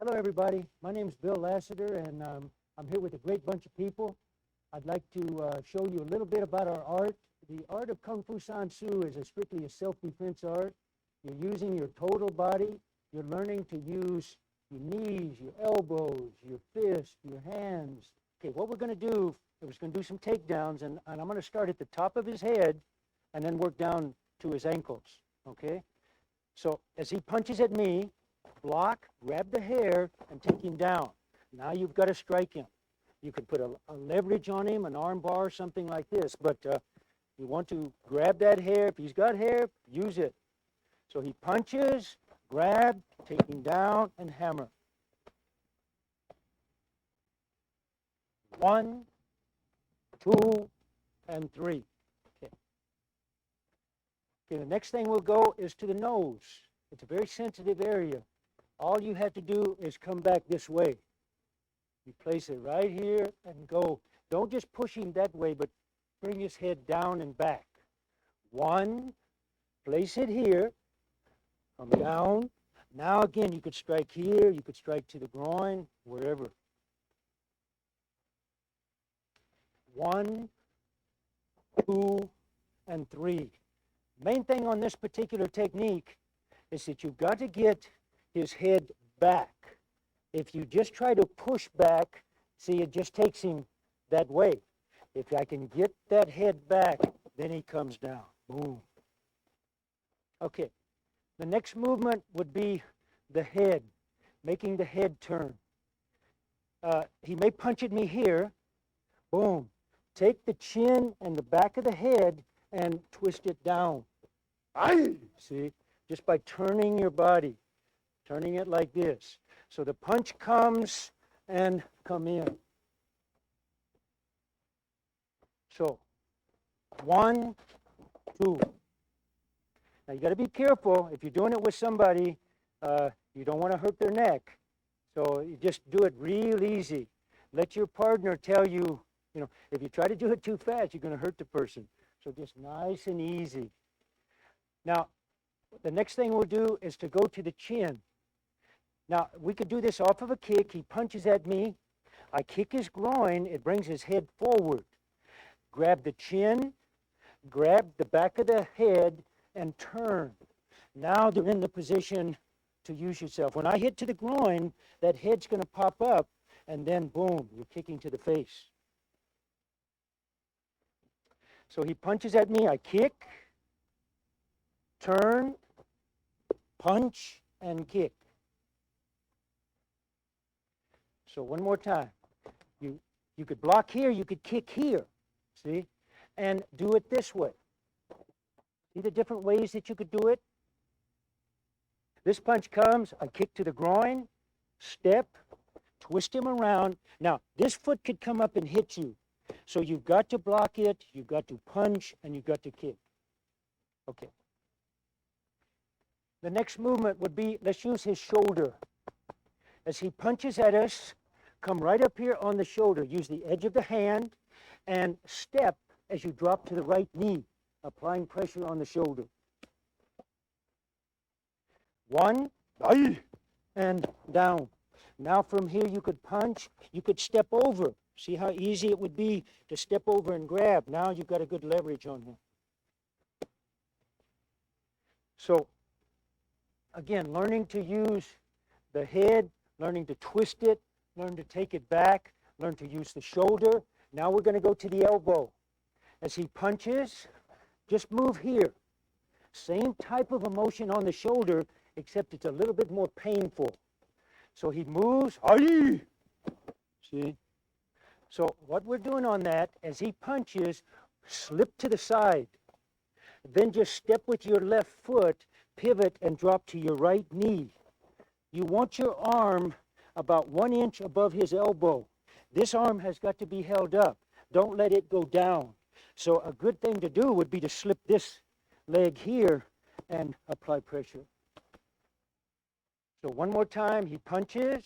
Hello, everybody. My name is Bill Lasiter, and I'm here with a great bunch of people. I'd like to show you a little bit about our art. The art of Kung Fu San Soo is strictly a self-defense art. You're using your total body. You're learning to use your knees, your elbows, your fists, your hands. Okay, what we're going to do is going to do some takedowns, and I'm going to start at the top of his head and then work down to his ankles, okay? So as he punches at me, block, grab the hair, and take him down. Now you've got to strike him. You could put a leverage on him, an arm bar, something like this, but you want to grab that hair. If he's got hair, use it. So he punches, grab, take him down, and hammer. 1, 2, and 3. Okay. Okay, the next thing we'll go is to the nose. It's a very sensitive area. All you have to do is come back this way. You place it right here and go. Don't just push him that way, but bring his head down and back. 1, place it here, come down. Now again, you could strike here, you could strike to the groin, wherever. 1, 2, and 3. Main thing on this particular technique is that you've got to get his head back. If you just try to push back, see, it just takes him that way. If I can get that head back, then he comes down. Boom. Okay. The next movement would be the head, making the head turn. He may punch at me here. Boom. Take the chin and the back of the head and twist it down. Aye. See? Just by turning your body, turning it like this. So the punch comes and come in. So 1, 2. Now you got to be careful. If you're doing it with somebody, you don't want to hurt their neck. So you just do it real easy. Let your partner tell you, if you try to do it too fast, you're going to hurt the person. So just nice and easy. Now, the next thing we'll do is to go to the chin. Now, we could do this off of a kick. He punches at me. I kick his groin. It brings his head forward. Grab the chin, grab the back of the head, and turn. Now they're in the position to use yourself. When I hit to the groin, that head's going to pop up, and then boom, you're kicking to the face. So he punches at me. I kick, turn, punch, and kick. So one more time. You could block here, you could kick here, see? And do it this way. See the different ways that you could do it? This punch comes, I kick to the groin, step, twist him around. Now, this foot could come up and hit you. So you've got to block it, you've got to punch, and you've got to kick. Okay. The next movement would be, let's use his shoulder. As he punches at us, come right up here on the shoulder. Use the edge of the hand and step as you drop to the right knee, applying pressure on the shoulder. 1, and down. Now from here you could punch, you could step over. See how easy it would be to step over and grab. Now you've got a good leverage on him. So, again, learning to use the head, learning to twist it, learn to take it back, learn to use the shoulder. Now we're going to go to the elbow. As he punches, just move here. Same type of emotion on the shoulder, except it's a little bit more painful. So he moves, aye! See? So what we're doing on that, as he punches, slip to the side. Then just step with your left foot, pivot, and drop to your right knee. You want your arm about 1 inch above his elbow. This arm has got to be held up. Don't let it go down. So a good thing to do would be to slip this leg here and apply pressure. So one more time, he punches,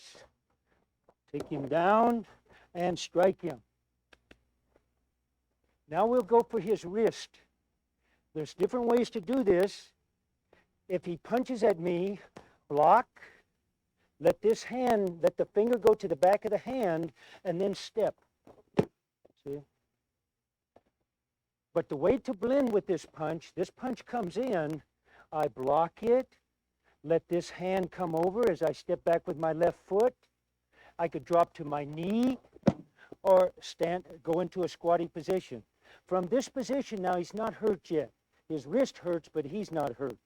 take him down, and strike him. Now we'll go for his wrist. There's different ways to do this. If he punches at me, block, Let the finger go to the back of the hand, and then step. See? But the way to blend with this punch comes in, I block it, let this hand come over as I step back with my left foot. I could drop to my knee or go into a squatty position. From this position now, he's not hurt yet. His wrist hurts, but he's not hurt.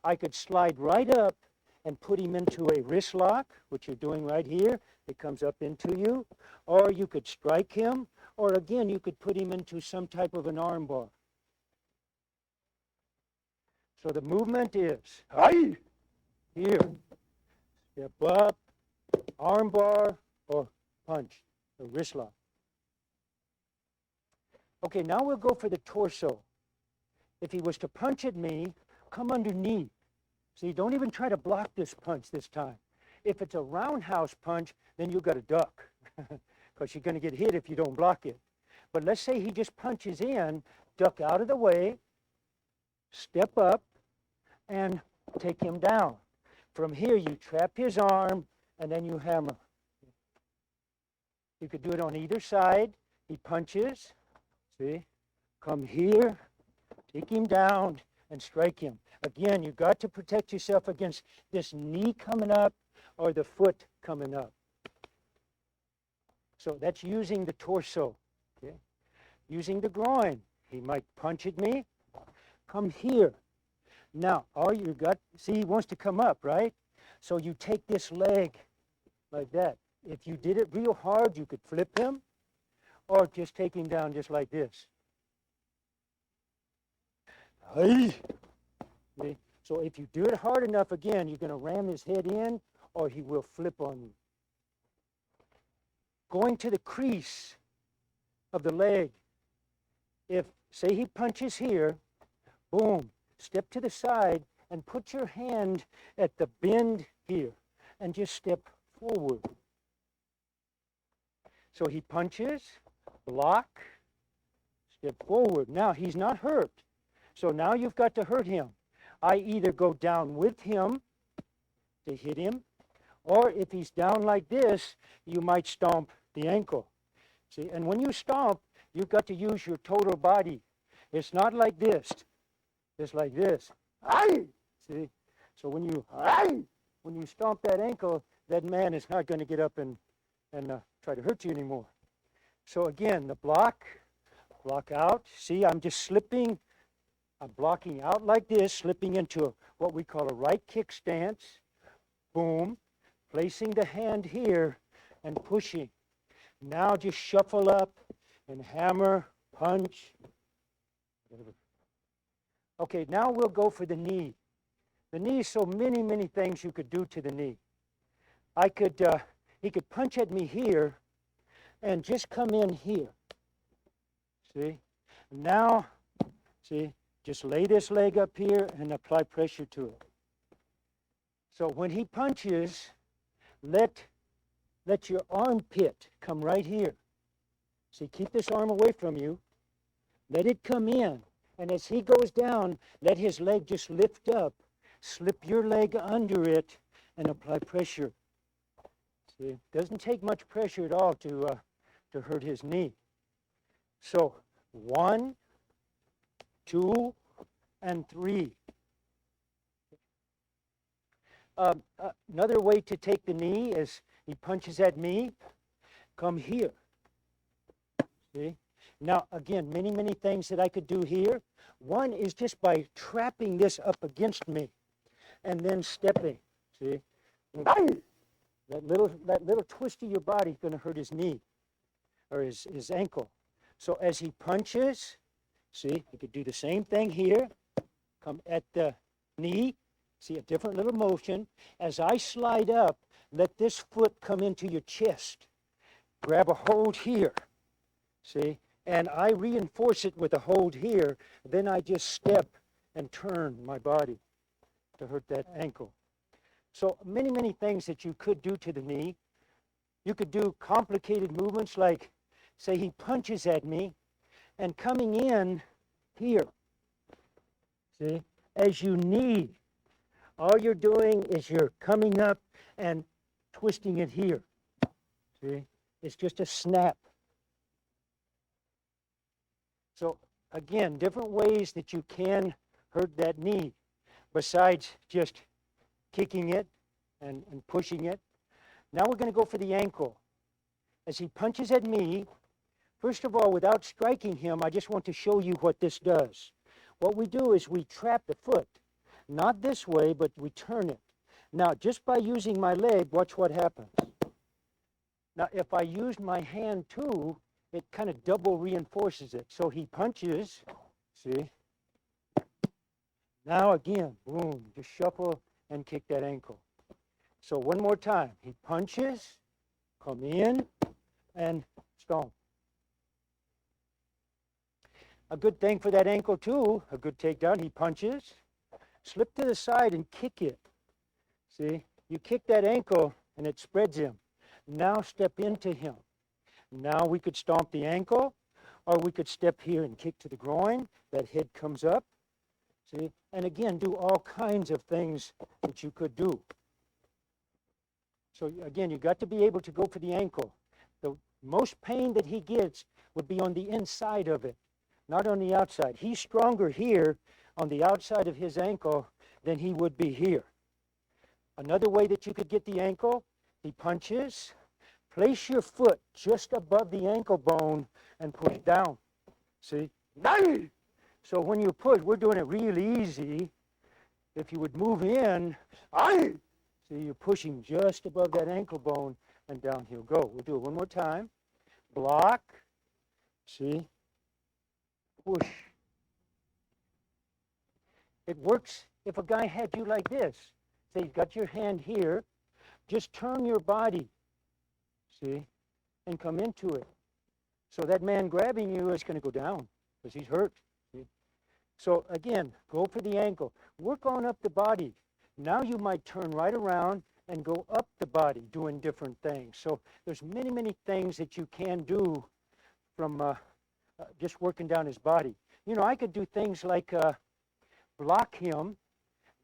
I could slide right up and put him into a wrist lock, which you're doing right here. It comes up into you. Or you could strike him, or again, you could put him into some type of an arm bar. So the movement is, hi, here, step up, arm bar, or punch, or wrist lock. Okay, now we'll go for the torso. If he was to punch at me, come underneath. See, don't even try to block this punch this time. If it's a roundhouse punch, then you've got to duck because you're going to get hit if you don't block it. But let's say he just punches in, duck out of the way, step up, and take him down. From here, you trap his arm, and then you hammer. You could do it on either side. He punches, see, come here, take him down, and strike him. Again, you've got to protect yourself against this knee coming up or the foot coming up. So that's using the torso. Okay? Using the groin. He might punch at me. Come here. Now, all you got, see, he wants to come up, right? So you take this leg like that. If you did it real hard, you could flip him or just take him down just like this. Hey. See? So if you do it hard enough, again, you're going to ram his head in or he will flip on you. Going to the crease of the leg. If, say he punches here, boom, step to the side and put your hand at the bend here and just step forward. So he punches, block, step forward. Now he's not hurt. So now you've got to hurt him. I either go down with him to hit him, or if he's down like this, you might stomp the ankle. See, and when you stomp, you've got to use your total body. It's not like this. It's like this. Aye! See? So when you stomp that ankle, that man is not going to get up and try to hurt you anymore. So again, the block out. See, I'm just slipping. I'm blocking out like this, slipping into what we call a right kick stance. Boom. Placing the hand here and pushing. Now just shuffle up and hammer, punch. Okay, now we'll go for the knee. The knee is so many, many things you could do to the knee. He could punch at me here and just come in here. See? Now, see, just lay this leg up here and apply pressure to it. So when he punches, let your armpit come right here. See, keep this arm away from you. Let it come in. And as he goes down, let his leg just lift up. Slip your leg under it and apply pressure. See, it doesn't take much pressure at all to hurt his knee. So 1, 2, and 3. Another way to take the knee is he punches at me. Come here. See? Now, again, many, many things that I could do here. One is just by trapping this up against me and then stepping. See? That little twist of your body is going to hurt his knee or his ankle. So as he punches, see, you could do the same thing here. Come at the knee. See, a different little motion. As I slide up, let this foot come into your chest. Grab a hold here. See? And I reinforce it with a hold here. Then I just step and turn my body to hurt that ankle. So many, many things that you could do to the knee. You could do complicated movements like, say he punches at me and coming in here. See? As you knee, all you're doing is you're coming up and twisting it here. See? It's just a snap. So again, different ways that you can hurt that knee besides just kicking it and pushing it. Now we're going to go for the ankle. As he punches at me, first of all, without striking him, I just want to show you what this does. What we do is we trap the foot. Not this way, but we turn it. Now, just by using my leg, watch what happens. Now, if I use my hand too, it kind of double reinforces it. So he punches, see? Now again, boom, just shuffle and kick that ankle. So one more time. He punches, come in, and stomp. A good thing for that ankle too, a good takedown, he punches, slip to the side and kick it. See, you kick that ankle and it spreads him. Now step into him. Now we could stomp the ankle, or we could step here and kick to the groin. That head comes up, see, and again, do all kinds of things that you could do. So again, you got to be able to go for the ankle. The most pain that he gets would be on the inside of it, not on the outside. He's stronger here on the outside of his ankle than he would be here. Another way that you could get the ankle, he punches, place your foot just above the ankle bone and push down. See? So when you push, we're doing it real easy. If you would move in, see, you're pushing just above that ankle bone and down he'll go. We'll do it one more time. Block, see, push. It works if a guy had you like this. Say you've got your hand here, just turn your body, see, and come into it. So that man grabbing you is going to go down because he's hurt. See? So again, go for the ankle. Work on up the body. Now you might turn right around and go up the body doing different things. So there's many, many things that you can do from just working down his body. You know, I could do things like block him,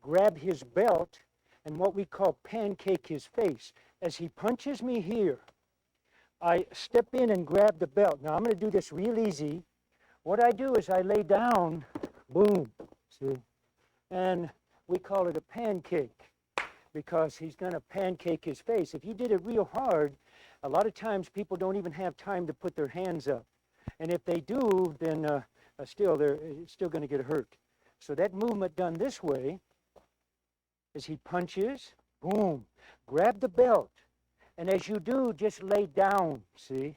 grab his belt, and what we call pancake his face. As he punches me here, I step in and grab the belt. Now I'm going to do this real easy. What I do is I lay down, boom, see, and we call it a pancake because he's going to pancake his face. If you did it real hard, a lot of times people don't even have time to put their hands up. And if they do, then it's still going to get hurt. So that movement done this way is he punches, boom, grab the belt. And as you do, just lay down, see?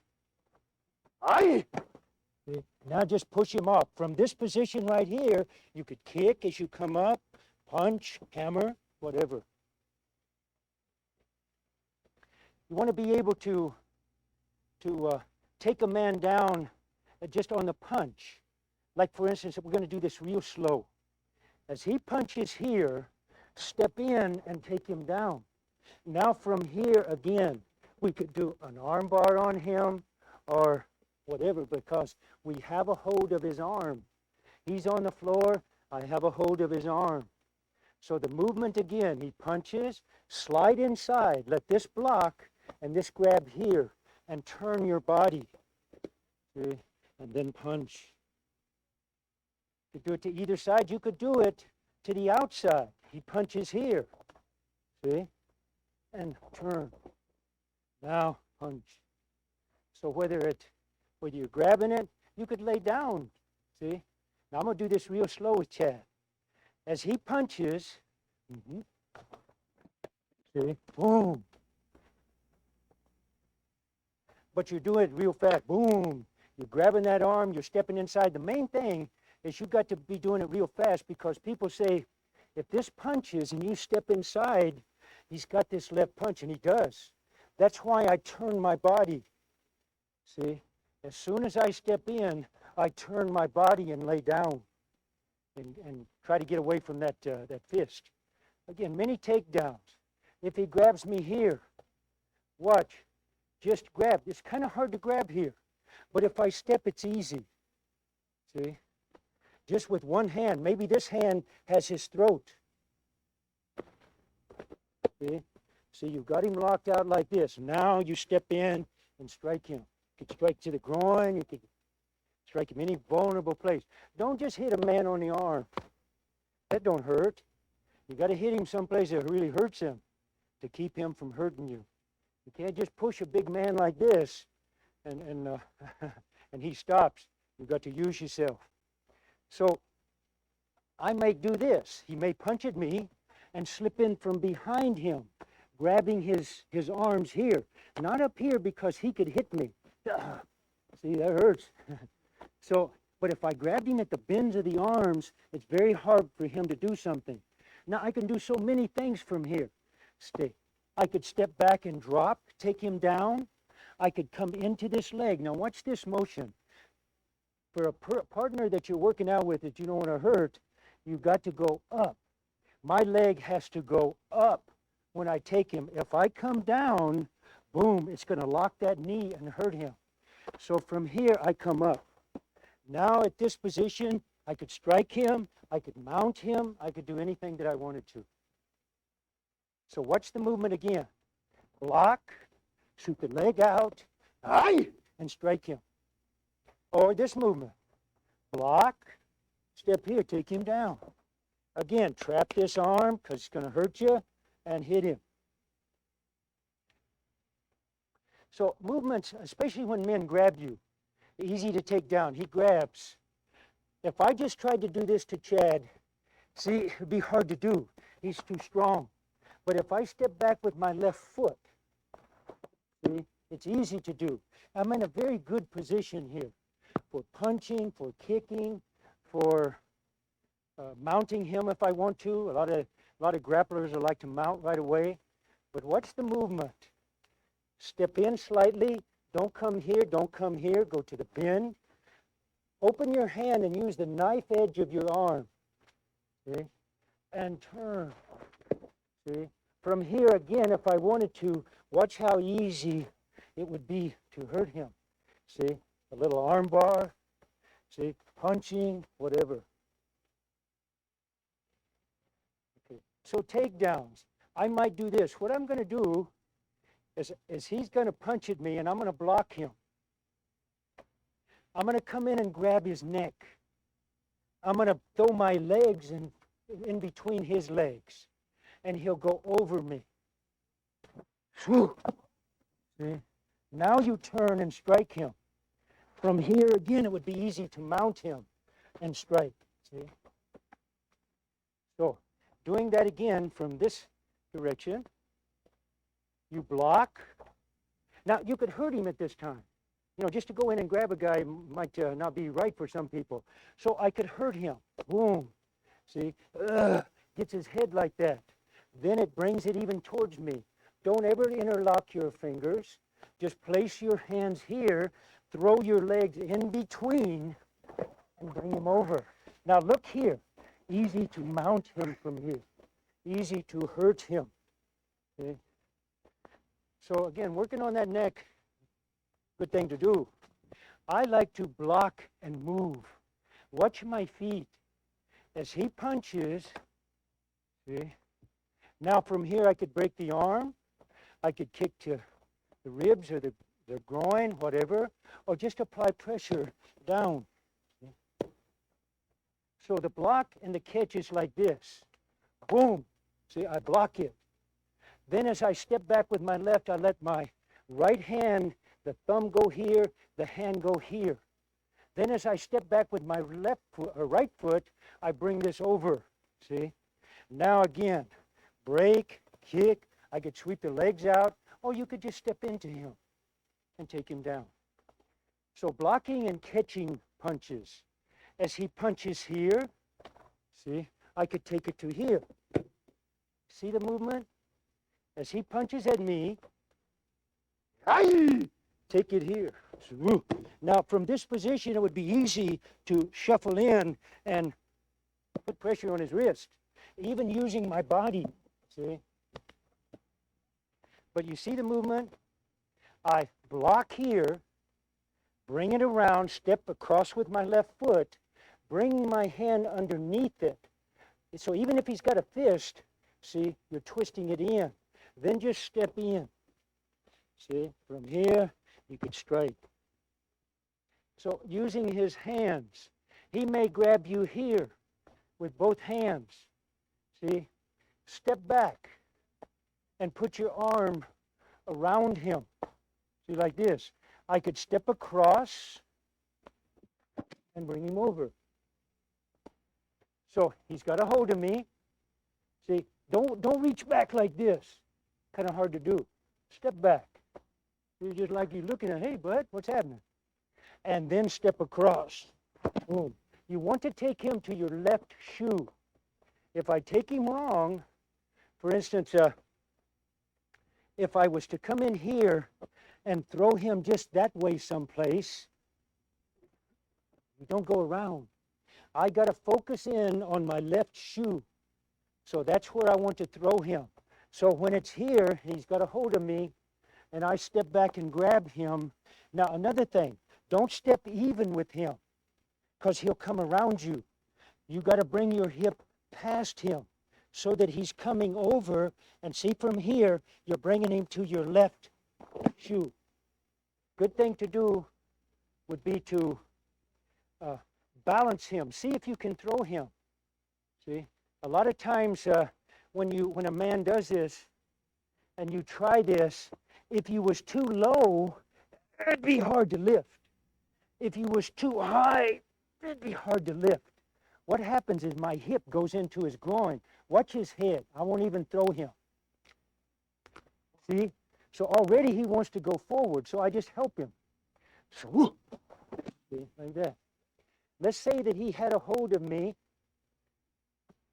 See? Now just push him up. From this position right here, you could kick as you come up, punch, hammer, whatever. You want to be able to take a man down just on the punch. Like, for instance, we're going to do this real slow. As he punches here, step in and take him down. Now from here, again, we could do an arm bar on him or whatever because we have a hold of his arm. He's on the floor, I have a hold of his arm. So the movement again, he punches, slide inside, let this block and this grab here and turn your body. See? And then punch. You could do it to either side. You could do it to the outside. He punches here. See? And turn. Now punch. So whether you're grabbing it, you could lay down. See? Now I'm going to do this real slow with Chad. As he punches, see? Boom. But you're doing it real fast. Boom. You're grabbing that arm, you're stepping inside. The main thing is you've got to be doing it real fast because people say, if this punches and you step inside, he's got this left punch, and he does. That's why I turn my body. See? As soon as I step in, I turn my body and lay down and try to get away from that fist. Again, many takedowns. If he grabs me here, watch. Just grab. It's kind of hard to grab here. But if I step, it's easy. See? Just with one hand. Maybe this hand has his throat. See? See, you've got him locked out like this. Now you step in and strike him. You can strike to the groin. You can strike him any vulnerable place. Don't just hit a man on the arm. That don't hurt. You got to hit him someplace that really hurts him to keep him from hurting you. You can't just push a big man like this and and he stops. You've got to use yourself. So I may do this. He may punch at me and slip in from behind him, grabbing his arms here. Not up here because he could hit me. See, that hurts. So, but if I grabbed him at the bends of the arms, it's very hard for him to do something. Now, I can do so many things from here. I could step back and drop, take him down. I could come into this leg. Now, watch this motion. For a partner that you're working out with that you don't want to hurt, you've got to go up. My leg has to go up when I take him. If I come down, boom, it's going to lock that knee and hurt him. So from here, I come up. Now at this position, I could strike him, I could mount him, I could do anything that I wanted to. So watch the movement again. Block, shoot the leg out, and strike him. Or this movement. Block, step here, take him down. Again, trap this arm because it's going to hurt you, and hit him. So movements, especially when men grab you, easy to take down. He grabs. If I just tried to do this to Chad, see, it'd be hard to do. He's too strong. But if I step back with my left foot, see, it's easy to do. I'm in a very good position here for punching, for kicking, for mounting him if I want to. A lot of grapplers would like to mount right away. But watch the movement. Step in slightly. Don't come here. Don't come here. Go to the bend. Open your hand and use the knife edge of your arm. See? And turn. See? From here again, if I wanted to, watch how easy it would be to hurt him. See? A little arm bar. See? Punching, whatever. Okay. So takedowns. I might do this. What I'm going to do is he's going to punch at me and I'm going to block him. I'm going to come in and grab his neck. I'm going to throw my legs in between his legs and he'll go over me. See? Now you turn and strike him. From here again, it would be easy to mount him and strike. See? So, doing that again from this direction, you block. Now, you could hurt him at this time. You know, just to go in and grab a guy might not be right for some people. So I could hurt him. Boom. See? Gets his head like that. Then it brings it even towards me. Don't ever interlock your fingers. Just place your hands here. Throw your legs in between and bring him over. Now look here. Easy to mount him from here. Easy to hurt him. See? So again, working on that neck, good thing to do. I like to block and move. Watch my feet. As he punches, see? Now from here I could break the arm. I could kick to the ribs or the groin, whatever, or just apply pressure down. See? So the block and the catch is like this. Boom. See, I block it. Then as I step back with my left, I let my right hand, the thumb go here, the hand go here. Then as I step back with my left foot, or right foot, I bring this over, see? Now again, break, kick, I could sweep the legs out, or you could just step into him and take him down. So blocking and catching punches. As he punches here, see, I could take it to here. See the movement? As he punches at me, take it here. Now, from this position, it would be easy to shuffle in and put pressure on his wrist, even using my body, see? But you see the movement? I block here, bring it around, step across with my left foot, bring my hand underneath it. So even if he's got a fist, see, you're twisting it in. Then just step in. See, from here, you could strike. So using his hands, he may grab you here with both hands. See, step back and put your arm around him. See, like this. I could step across and bring him over. So he's got a hold of me. See, don't reach back like this. Kind of hard to do. Step back. You're just like you're looking at, hey, bud, what's happening? And then step across. Boom. You want to take him to your left shoe. If I take him wrong, for instance, if I was to come in here and throw him just that way someplace, you don't go around. I got to focus in on my left shoe. So that's where I want to throw him. So when it's here, he's got a hold of me, and I step back and grab him. Now, another thing, don't step even with him, because he'll come around you. You got to bring your hip past him so that he's coming over, and see, from here, you're bringing him to your left shoe. Good thing to do would be to balance him. See if you can throw him. See, a lot of times when a man does this and you try this, if you was too low, it'd be hard to lift. If you was too high, it'd be hard to lift. What happens is my hip goes into his groin. Watch his head. I won't even throw him. See? So already he wants to go forward, so I just help him. So, see, like that. Let's say that he had a hold of me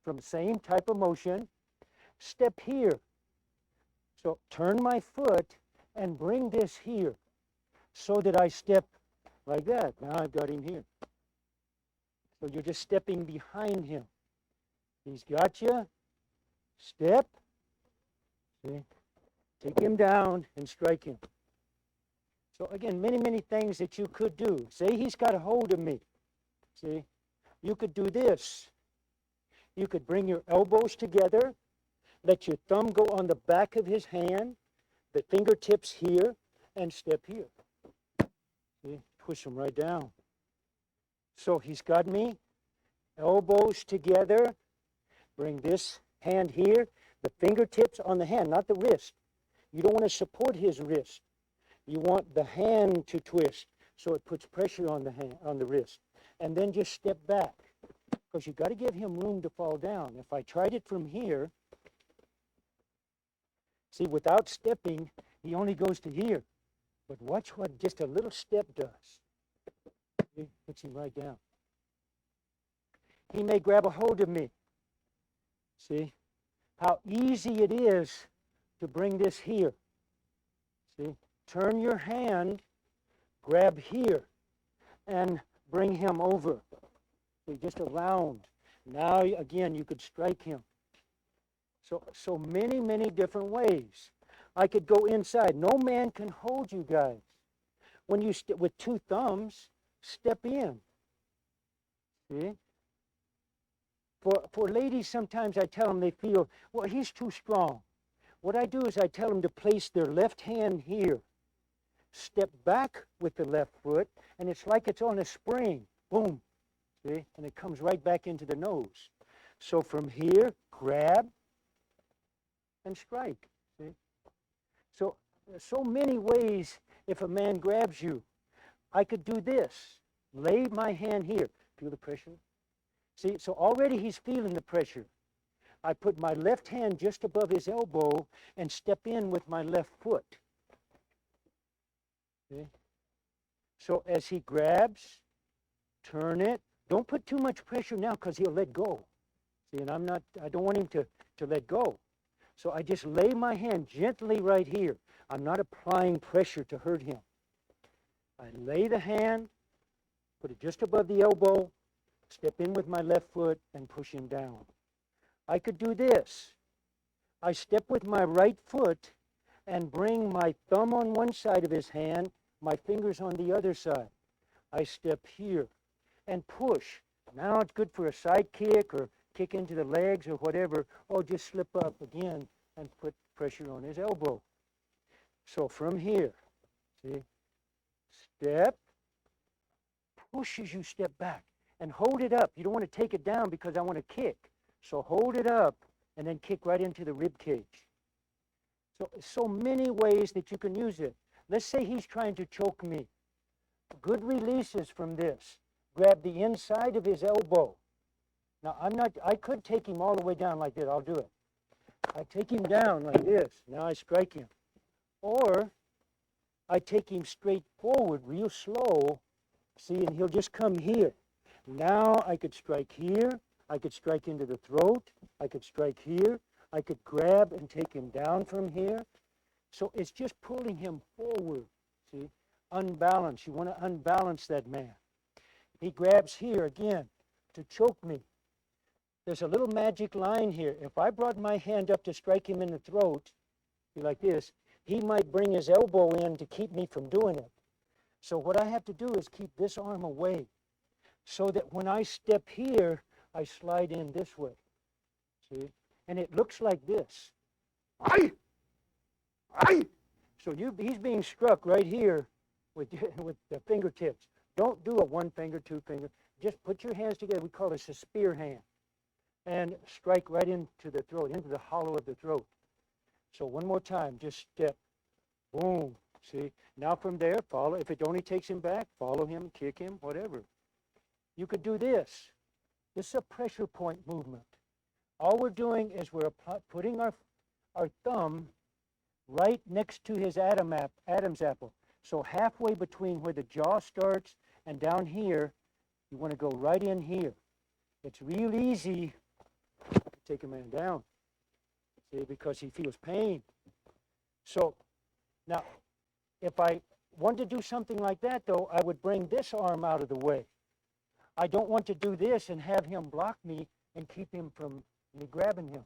from the same type of motion. Step here. So turn my foot and bring this here so that I step like that. Now I've got him here. So you're just stepping behind him. He's got you. Step. See? Take him down and strike him. So again, many, many things that you could do. Say he's got a hold of me. See? You could do this. You could bring your elbows together. Let your thumb go on the back of his hand. The fingertips here. And step here. See? Push him right down. So he's got me. Elbows together. Bring this hand here. The fingertips on the hand, not the wrist. You don't want to support his wrist. You want the hand to twist so it puts pressure on the hand, on the wrist. And then just step back, because you've got to give him room to fall down. If I tried it from here, see, without stepping, he only goes to here. But watch what just a little step does. It puts him right down. He may grab a hold of me. See how easy it is to bring this here. See, turn your hand, grab here, and bring him over. See, just around. Now, again, you could strike him. So many, many different ways. I could go inside. No man can hold you guys. When you, with two thumbs, step in. See? For ladies, sometimes I tell them they feel, well, he's too strong. What I do is I tell them to place their left hand here. Step back with the left foot, and it's like it's on a spring. Boom. See? And it comes right back into the nose. So from here, grab and strike. See? So there's so many ways if a man grabs you. I could do this. Lay my hand here. Feel the pressure? See, so already he's feeling the pressure. I put my left hand just above his elbow and step in with my left foot. See? So as he grabs, turn it. Don't put too much pressure now because he'll let go. See, and I don't want him to let go. So I just lay my hand gently right here. I'm not applying pressure to hurt him. I lay the hand, put it just above the elbow, step in with my left foot and push him down. I could do this. I step with my right foot and bring my thumb on one side of his hand, my fingers on the other side. I step here and push. Now it's good for a side kick or kick into the legs or whatever. Oh, just slip up again and put pressure on his elbow. So from here, see, step, push as you step back, and hold it up. You don't want to take it down because I want to kick. So hold it up and then kick right into the rib cage. So many ways that you can use it. Let's say he's trying to choke me. Good releases from this. Grab the inside of his elbow. Now I could take him all the way down like this. I'll do it. I take him down like this. Now I strike him. Or I take him straight forward real slow. See, and he'll just come here. Now I could strike here. I could strike into the throat. I could strike here. I could grab and take him down from here. So it's just pulling him forward, see? Unbalanced. You want to unbalance that man. He grabs here again to choke me. There's a little magic line here. If I brought my hand up to strike him in the throat, be like this, he might bring his elbow in to keep me from doing it. So what I have to do is keep this arm away so that when I step here, I slide in this way, see? And it looks like this. Aye! Aye! So he's being struck right here with the fingertips. Don't do a one finger, two finger. Just put your hands together. We call this a spear hand. And strike right into the throat, into the hollow of the throat. So one more time, just step. Boom. See? Now from there, follow. If it only takes him back, follow him, kick him, whatever. You could do this. This is a pressure point movement. All we're doing is we're putting our thumb right next to his Adam's apple. So halfway between where the jaw starts and down here, you want to go right in here. It's real easy to take a man down, see, because he feels pain. So now, if I want to do something like that, though, I would bring this arm out of the way. I don't want to do this and have him block me and keep him from me grabbing him.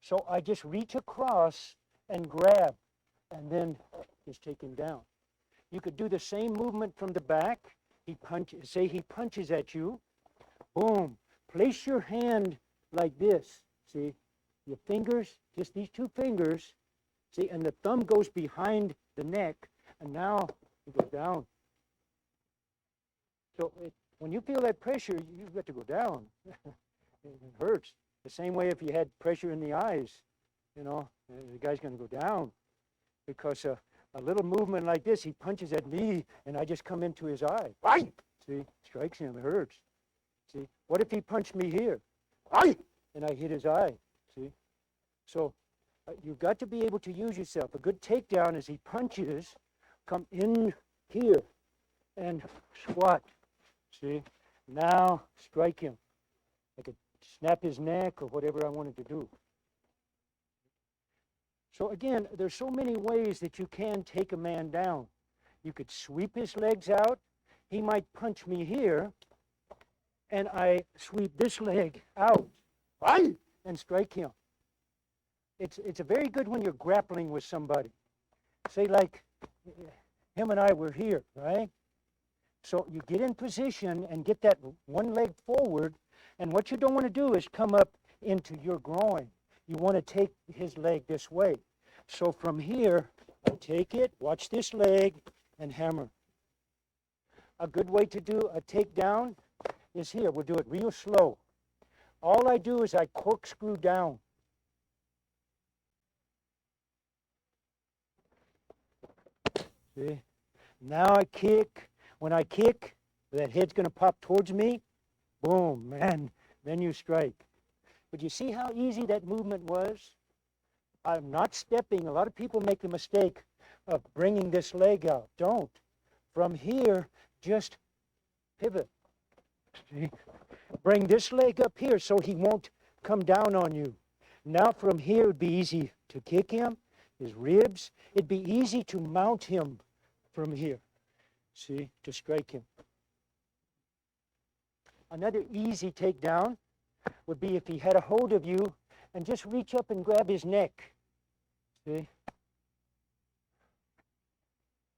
So I just reach across and grab, and then just take him down. You could do the same movement from the back. Say he punches at you. Boom. Place your hand like this. See, your fingers, just these two fingers. See, and the thumb goes behind the neck, and now you go down. So when you feel that pressure, you've got to go down. It hurts. The same way if you had pressure in the eyes, you know, the guy's going to go down. Because a little movement like this, he punches at me, and I just come into his eye. Aye! See, strikes him, it hurts. See, what if he punched me here? Aye! And I hit his eye, see? So you've got to be able to use yourself. A good takedown is he punches, come in here, and squat, see? Now strike him. I could snap his neck or whatever I wanted to do. So again, there's so many ways that you can take a man down. You could sweep his legs out. He might punch me here, and I sweep this leg out, right, and strike him. It's a very good when you're grappling with somebody. Say like him and I were here, right? So you get in position and get that one leg forward, and what you don't want to do is come up into your groin. You want to take his leg this way. So from here, I take it, watch this leg, and hammer. A good way to do a takedown is here. We'll do it real slow. All I do is I corkscrew down. See? Now I kick. When I kick, that head's going to pop towards me. Boom, man. Then you strike. But you see how easy that movement was? I'm not stepping. A lot of people make the mistake of bringing this leg out. Don't. From here, just pivot. See? Bring this leg up here so he won't come down on you. Now from here, it would be easy to kick him, his ribs. It'd be easy to mount him from here. See, to strike him. Another easy takedown would be if he had a hold of you and just reach up and grab his neck. See?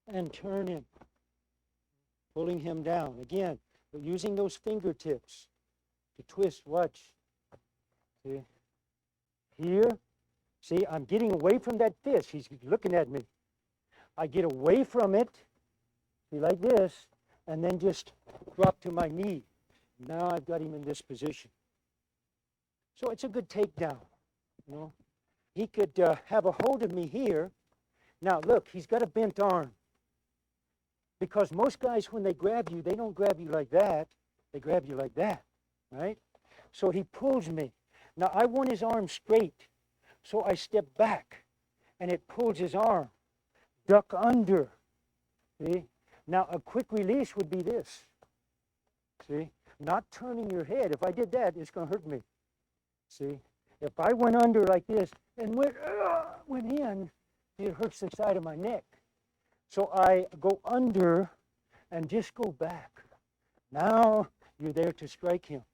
And turn him. Pulling him down. Again, using those fingertips to twist. Watch. See? Here. See, I'm getting away from that fist. He's looking at me. I get away from it, see, like this, and then just drop to my knee. Now I've got him in this position. So it's a good takedown, you know. He could have a hold of me here. Now, look, he's got a bent arm. Because most guys, when they grab you, they don't grab you like that. They grab you like that, right? So he pulls me. Now, I want his arm straight. So I step back, and it pulls his arm. Duck under, see? Now, a quick release would be this, see? Not turning your head. If I did that, it's going to hurt me, see? If I went under like this and went in, it hurts the side of my neck. So I go under and just go back. Now you're there to strike him.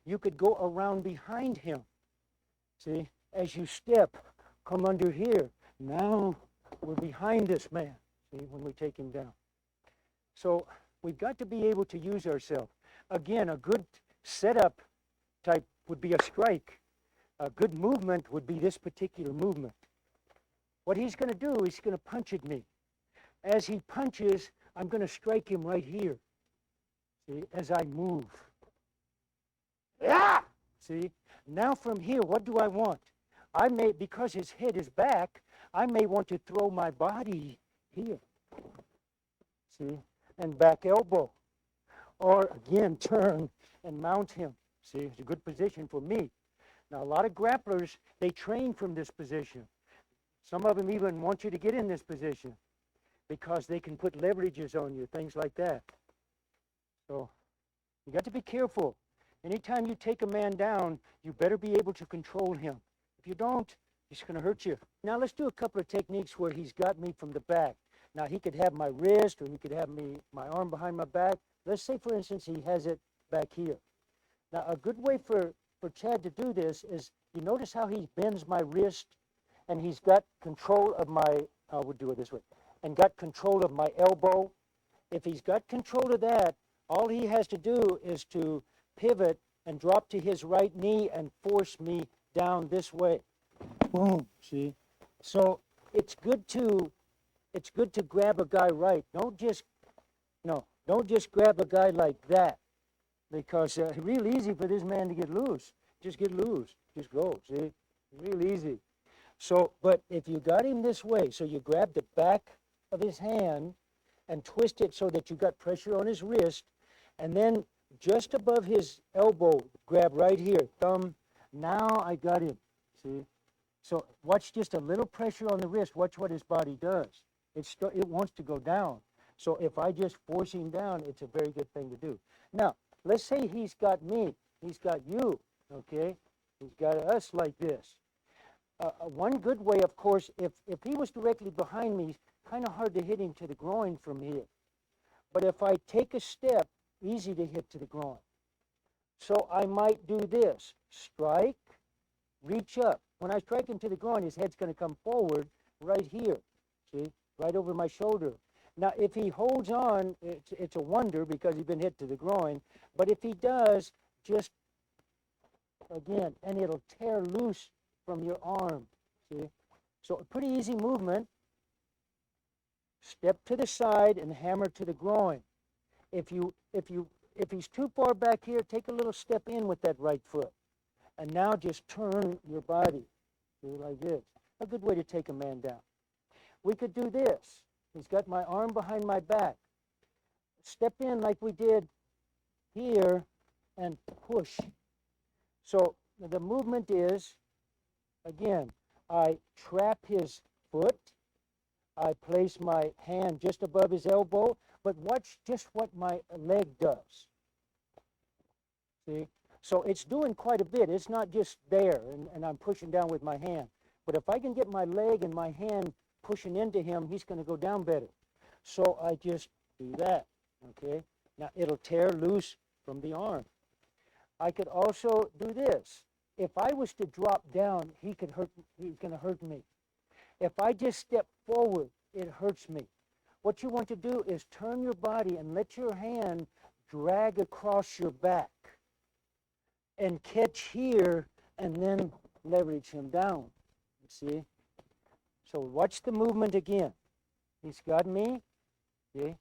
You could go around behind him. See, as you step, come under here. Now we're behind this man, see, when we take him down. So we've got to be able to use ourselves. Again, a good setup type would be a strike. A good movement would be this particular movement. What he's going to do, he's going to punch at me. As he punches, I'm going to strike him right here. See, as I move. Yeah! See, now from here, what do I want? I may, because his head is back, I may want to throw my body here. See, and back elbow. Or again, turn and mount him. See, it's a good position for me. Now, a lot of grapplers, they train from this position. Some of them even want you to get in this position because they can put leverages on you, things like that. So you got to be careful. Anytime you take a man down, you better be able to control him. If you don't, he's going to hurt you. Now let's do a couple of techniques where he's got me from the back. Now he could have my wrist or he could have my arm behind my back. Let's say, for instance, he has it back here. Now a good way for Chad to do this is, you notice how he bends my wrist and he's got control of my, we'll do it this way, and got control of my elbow. If he's got control of that, all he has to do is to pivot and drop to his right knee and force me down this way. Boom, see? So it's good to grab a guy right. Don't just grab a guy like that, because it's real easy for this man to get loose. Just get loose. Just go, see? Real easy. So, but if you got him this way, so you grab the back of his hand and twist it so that you got pressure on his wrist, and then just above his elbow, grab right here, thumb. Now I got him, see? So watch just a little pressure on the wrist. Watch what his body does. It wants to go down. So if I just force him down, it's a very good thing to do. Now, let's say he's got me. He's got you, okay? He's got us like this. One good way, of course, if he was directly behind me, kind of hard to hit him to the groin from here. But if I take a step, easy to hit to the groin. So I might do this. Strike, reach up. When I strike him to the groin, his head's going to come forward right here, see, right over my shoulder. Now, if he holds on, it's a wonder because he's been hit to the groin. But if he does, just, again, and it'll tear loose from your arm, see? So a pretty easy movement. Step to the side and hammer to the groin. If he's too far back here, take a little step in with that right foot. And now just turn your body, see, like this. A good way to take a man down. We could do this. He's got my arm behind my back. Step in like we did here and push. So the movement is, again, I trap his foot. I place my hand just above his elbow, but watch just what my leg does. See? So it's doing quite a bit. It's not just there and I'm pushing down with my hand. But if I can get my leg and my hand pushing into him, he's going to go down better. So I just do that, okay? Now it'll tear loose from the arm. I could also do this. If I was to drop down, he's going to hurt me. If I just step forward, it hurts me. What you want to do is turn your body and let your hand drag across your back and catch here and then leverage him down. see? So watch the movement again. He's got me, see?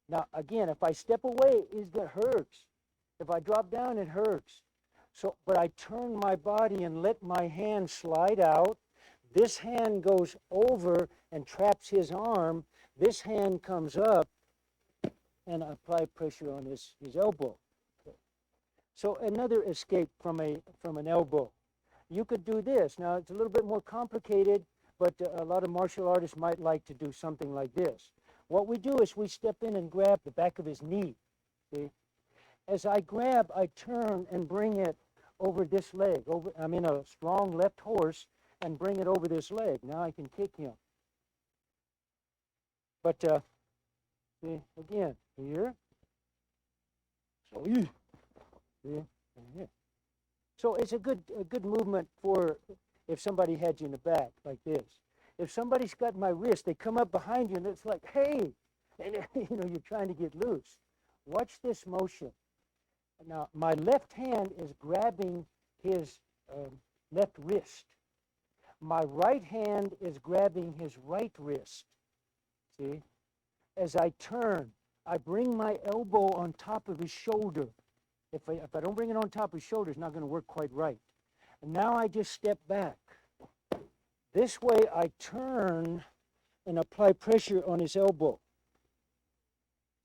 Now, again, if I step away, it hurts. If I drop down, it hurts. So, but I turn my body and let my hand slide out. This hand goes over and traps his arm. This hand comes up and I apply pressure on his elbow. So another escape from an elbow. You could do this. Now, it's a little bit more complicated, but a lot of martial artists might like to do something like this. What we do is we step in and grab the back of his knee, see? As I grab, I turn and bring it over this leg. I'm in a strong left horse and bring it over this leg. Now I can kick him. But, see, again, here. So, see, here. So it's a good movement for if somebody had you in the back like this. If somebody's got my wrist, they come up behind you and it's like, hey, and you're trying to get loose. Watch this motion. Now, my left hand is grabbing his left wrist. My right hand is grabbing his right wrist. See? As I turn, I bring my elbow on top of his shoulder. If I don't bring it on top of his shoulder, it's not going to work quite right. And now I just step back. This way I turn and apply pressure on his elbow.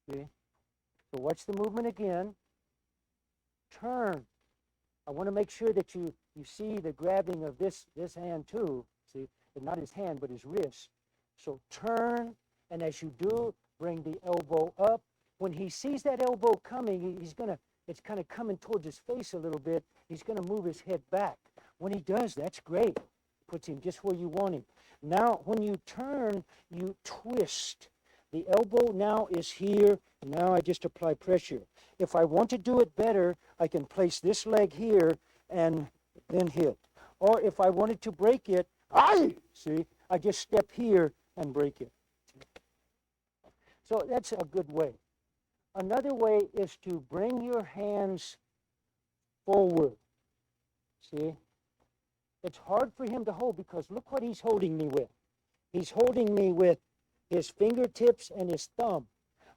See? So watch the movement again. Turn. I want to make sure that you see the grabbing of this hand too. See, not his hand, but his wrist. So turn, and as you do, bring the elbow up. When he sees that elbow coming, it's kind of coming towards his face a little bit. He's going to move his head back. When he does, that's great. Puts him just where you want him. Now, when you turn, you twist. The elbow now is here. Now I just apply pressure. If I want to do it better, I can place this leg here and then hit. Or if I wanted to break it, see, I just step here and break it. So that's a good way. Another way is to bring your hands forward. See? It's hard for him to hold because look what he's holding me with. He's holding me with his fingertips and his thumb.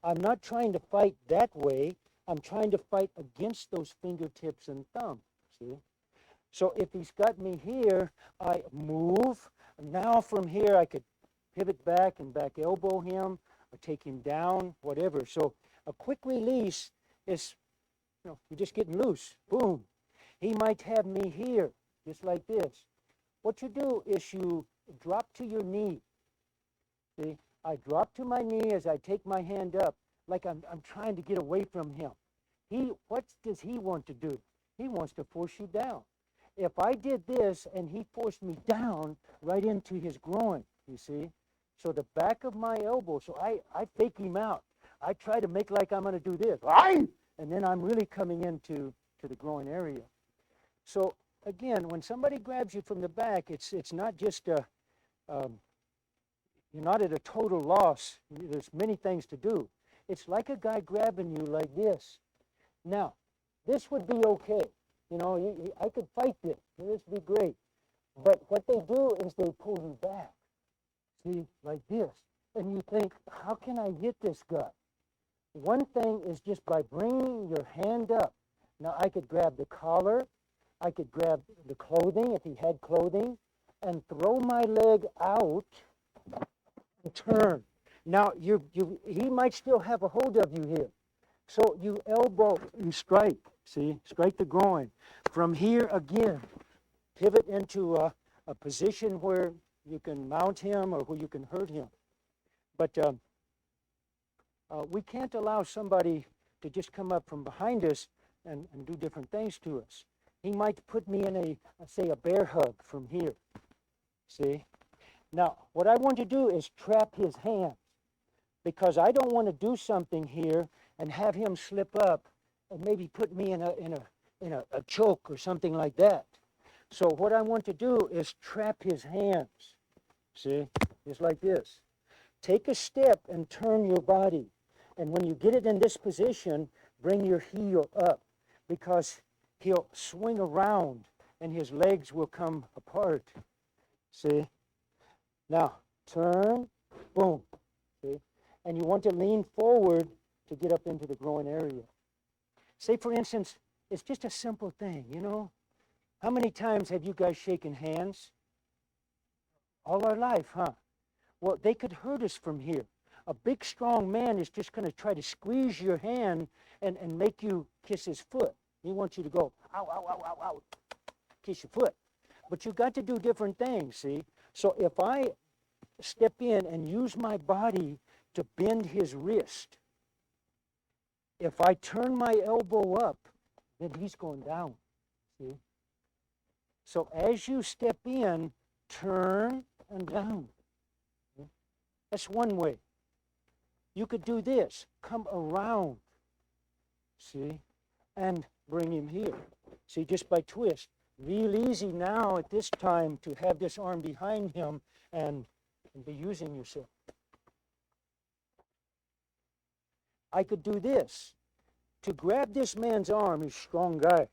I'm not trying to fight that way. I'm trying to fight against those fingertips and thumb. See? So if he's got me here, I move. Now from here, I could pivot back and back elbow him or take him down, whatever. So a quick release is, you're just getting loose. Boom. He might have me here, just like this. What you do is you drop to your knee. See? I drop to my knee as I take my hand up, like I'm trying to get away from him. What does he want to do? He wants to force you down. If I did this and he forced me down right into his groin, you see? So the back of my elbow, so I fake him out. I try to make like I'm going to do this. And then I'm really coming into the groin area. So again, when somebody grabs you from the back, it's not just you're not at a total loss. There's many things to do. It's like a guy grabbing you like this. Now, this would be okay. I could fight this. This would be great. But what they do is they pull you back. See, like this. And you think, how can I hit this guy? One thing is just by bringing your hand up. Now, I could grab the collar. I could grab the clothing, if he had clothing, and throw my leg out and turn. Now, he might still have a hold of you here. So you elbow and strike, see? Strike the groin. From here, again, pivot into a position where you can mount him or where you can hurt him. But we can't allow somebody to just come up from behind us and do different things to us. He might put me in say, a bear hug from here, see? Now, what I want to do is trap his hands because I don't want to do something here and have him slip up and maybe put me in a choke or something like that. So what I want to do is trap his hands, see? Just like this. Take a step and turn your body. And when you get it in this position, bring your heel up because he'll swing around and his legs will come apart. See? Now, turn, boom. See? And you want to lean forward to get up into the groin area. Say, for instance, it's just a simple thing, you know? How many times have you guys shaken hands? All our life, huh? Well, they could hurt us from here. A big, strong man is just going to try to squeeze your hand and make you kiss his foot. He wants you to go, ow, ow, ow, ow, ow, kiss your foot. But you've got to do different things, see? So if I step in and use my body to bend his wrist, if I turn my elbow up, then he's going down, see? So as you step in, turn and down. That's one way. You could do this, come around, see, and bring him here. See, just by twist. Real easy now at this time to have this arm behind him and be using yourself. I could do this. To grab this man's arm, he's a strong guy.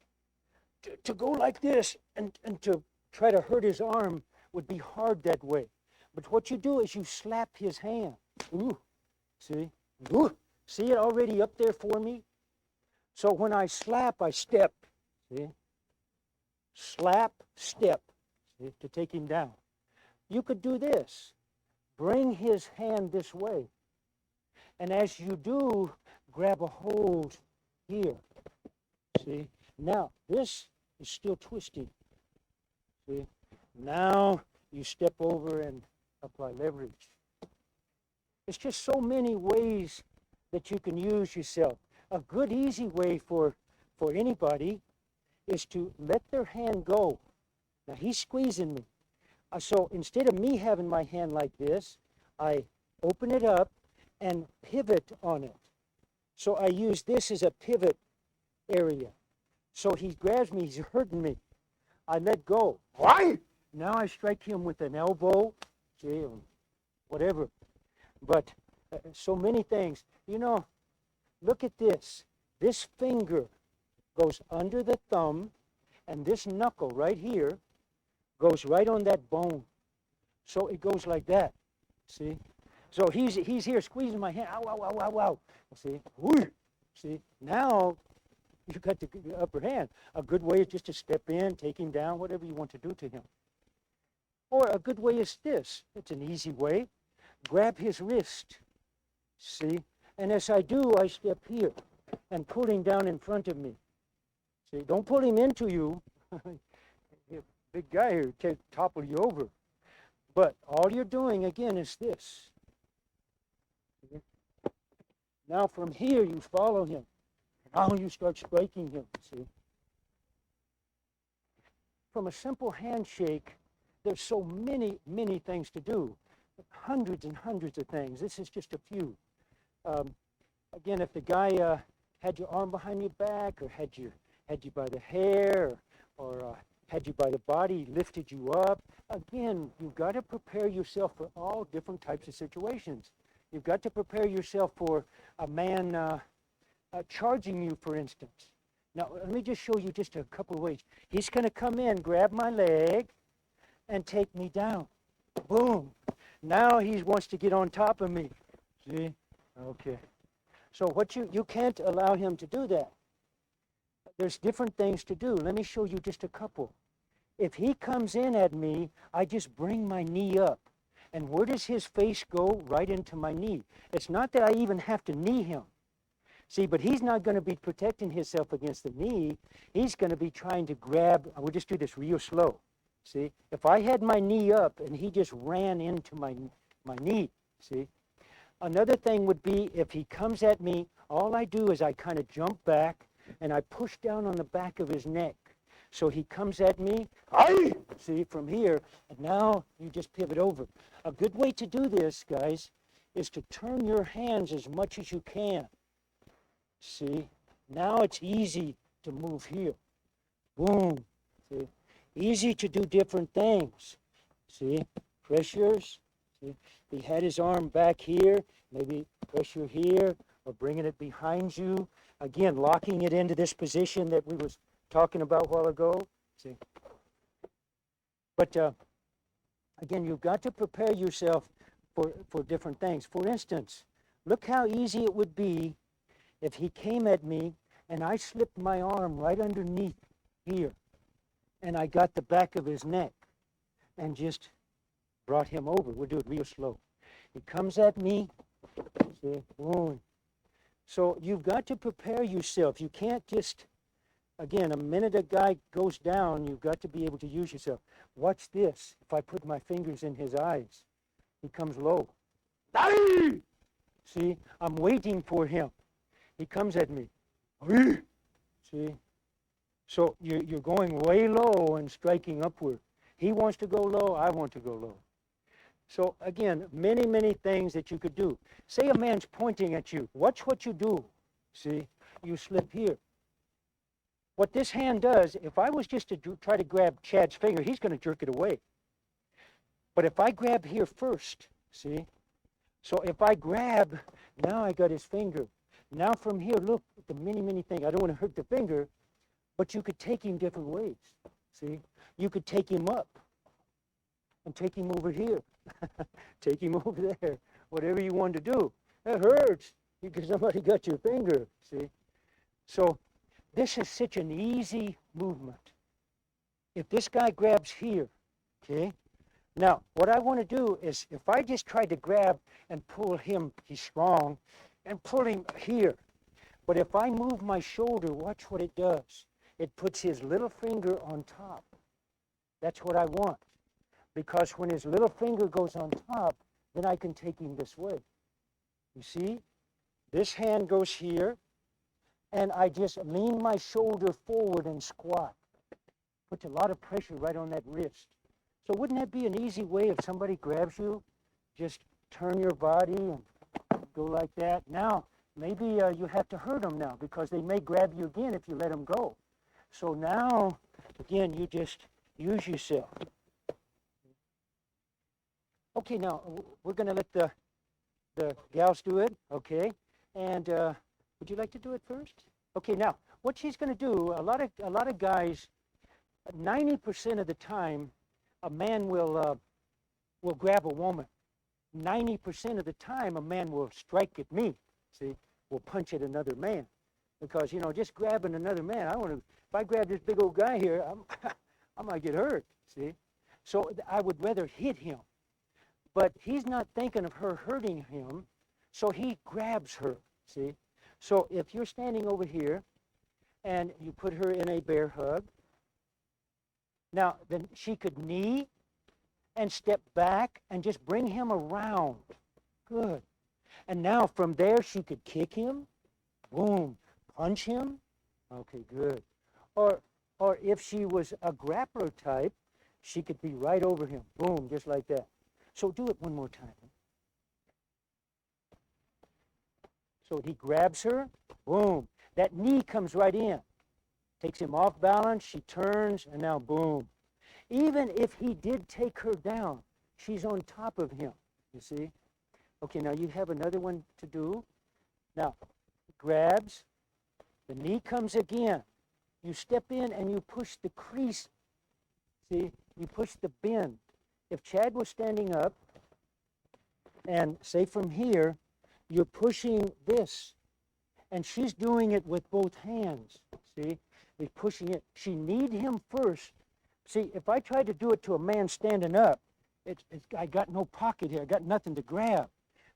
To go like this and to try to hurt his arm would be hard that way. But what you do is you slap his hand. Ooh, see? Ooh, see it already up there for me? So when I slap, I step. See? Slap, step, see, to take him down. You could do this. Bring his hand this way. And as you do, grab a hold here. See? Now, this is still twisting. See? Now, you step over and apply leverage. It's just so many ways that you can use yourself. A good, easy way for anybody is to let their hand go. Now, he's squeezing me. So instead of me having my hand like this, I open it up and pivot on it. So I use this as a pivot area. So he grabs me, he's hurting me. I let go. Why? Now I strike him with an elbow, see, or whatever. But so many things. You know, look at this. This finger goes under the thumb, and this knuckle right here goes right on that bone. So it goes like that, see? So he's here squeezing my hand, ow, ow, ow, ow, ow, see? Whoo! See, now you got the upper hand. A good way is just to step in, take him down, whatever you want to do to him. Or a good way is this. It's an easy way. Grab his wrist, see? And as I do, I step here and pull him down in front of me. See, don't pull him into you. Big guy here can topple you over. But all you're doing, again, is this. Now from here, you follow him. Now you start striking him, see? From a simple handshake, there's so many, many things to do. Hundreds and hundreds of things. This is just a few. Again, if the guy had your arm behind your back, or had you by the hair, or had you by the body, lifted you up, again, you've got to prepare yourself for all different types of situations. You've got to prepare yourself for a man charging you, for instance. Now, let me just show you just a couple of ways. He's going to come in, grab my leg, and take me down. Boom. Now he wants to get on top of me. See? Okay. So what you can't allow him to do that. There's different things to do. Let me show you just a couple. If he comes in at me, I just bring my knee up. And where does his face go? Right into my knee. It's not that I even have to knee him. See, but he's not going to be protecting himself against the knee. He's going to be trying to grab. We'll just do this real slow. See, if I had my knee up and he just ran into my knee, see. Another thing would be if he comes at me, all I do is I kind of jump back and I push down on the back of his neck. So he comes at me, aye, see, from here, and now you just pivot over. A good way to do this, guys, is to turn your hands as much as you can. See, now it's easy to move here. Boom, see. Easy to do different things. See, pressures. See, he had his arm back here, maybe pressure here, or bringing it behind you. Again, locking it into this position that we was talking about a while ago. See, but Again, you've got to prepare yourself for different things. For instance, look how easy it would be if he came at me and I slipped my arm right underneath here and I got the back of his neck and just brought him over. We'll do it real slow. He comes at me, see, boom. So you've got to prepare yourself. You can't just, again, a minute a guy goes down, you've got to be able to use yourself. Watch this. If I put my fingers in his eyes, he comes low. See, I'm waiting for him. He comes at me. See? So you're going way low and striking upward. He wants to go low, I want to go low. So again, many, many things that you could do. Say a man's pointing at you. Watch what you do. See? You slip here. What this hand does, if I was just to try to grab Chad's finger, he's going to jerk it away. But if I grab here first, see? So if I grab, now I got his finger. Now from here, look at the many, many things. I don't want to hurt the finger, but you could take him different ways. See? You could take him up and take him over here. Take him over there. Whatever you want to do. That hurts because somebody got your finger. See? So this is such an easy movement. If this guy grabs here, okay? Now, what I want to do is if I just try to grab and pull him, he's strong, and pull him here. But if I move my shoulder, watch what it does. It puts his little finger on top. That's what I want. Because when his little finger goes on top, then I can take him this way. You see? This hand goes here, and I just lean my shoulder forward and squat. Puts a lot of pressure right on that wrist. So wouldn't that be an easy way if somebody grabs you? Just turn your body and go like that. Now, maybe you have to hurt them now because they may grab you again if you let them go. So now, again, you just use yourself. Okay, now we're going to let the gals do it, okay? And would you like to do it first? Okay, now what she's going to do, a lot of guys, 90% of the time, a man will grab a woman. 90% of the time, a man will strike at me. See, will punch at another man, because just grabbing another man, if I grab this big old guy here, I might get hurt. See, so I would rather hit him. But he's not thinking of her hurting him, so he grabs her, see? So if you're standing over here and you put her in a bear hug, now then she could knee and step back and just bring him around. Good. And now from there she could kick him, boom, punch him. Okay, good. Or if she was a grappler type, she could be right over him, boom, just like that. So do it one more time. So he grabs her, boom. That knee comes right in. Takes him off balance, she turns, and now boom. Even if he did take her down, she's on top of him, you see? Okay, now you have another one to do. Now, grabs, the knee comes again. You step in and you push the crease. See, you push the bend. If Chad was standing up, and say from here, you're pushing this, and she's doing it with both hands, see? He's pushing it. She kneed him first. See, if I tried to do it to a man standing up, I got no pocket here. I got nothing to grab.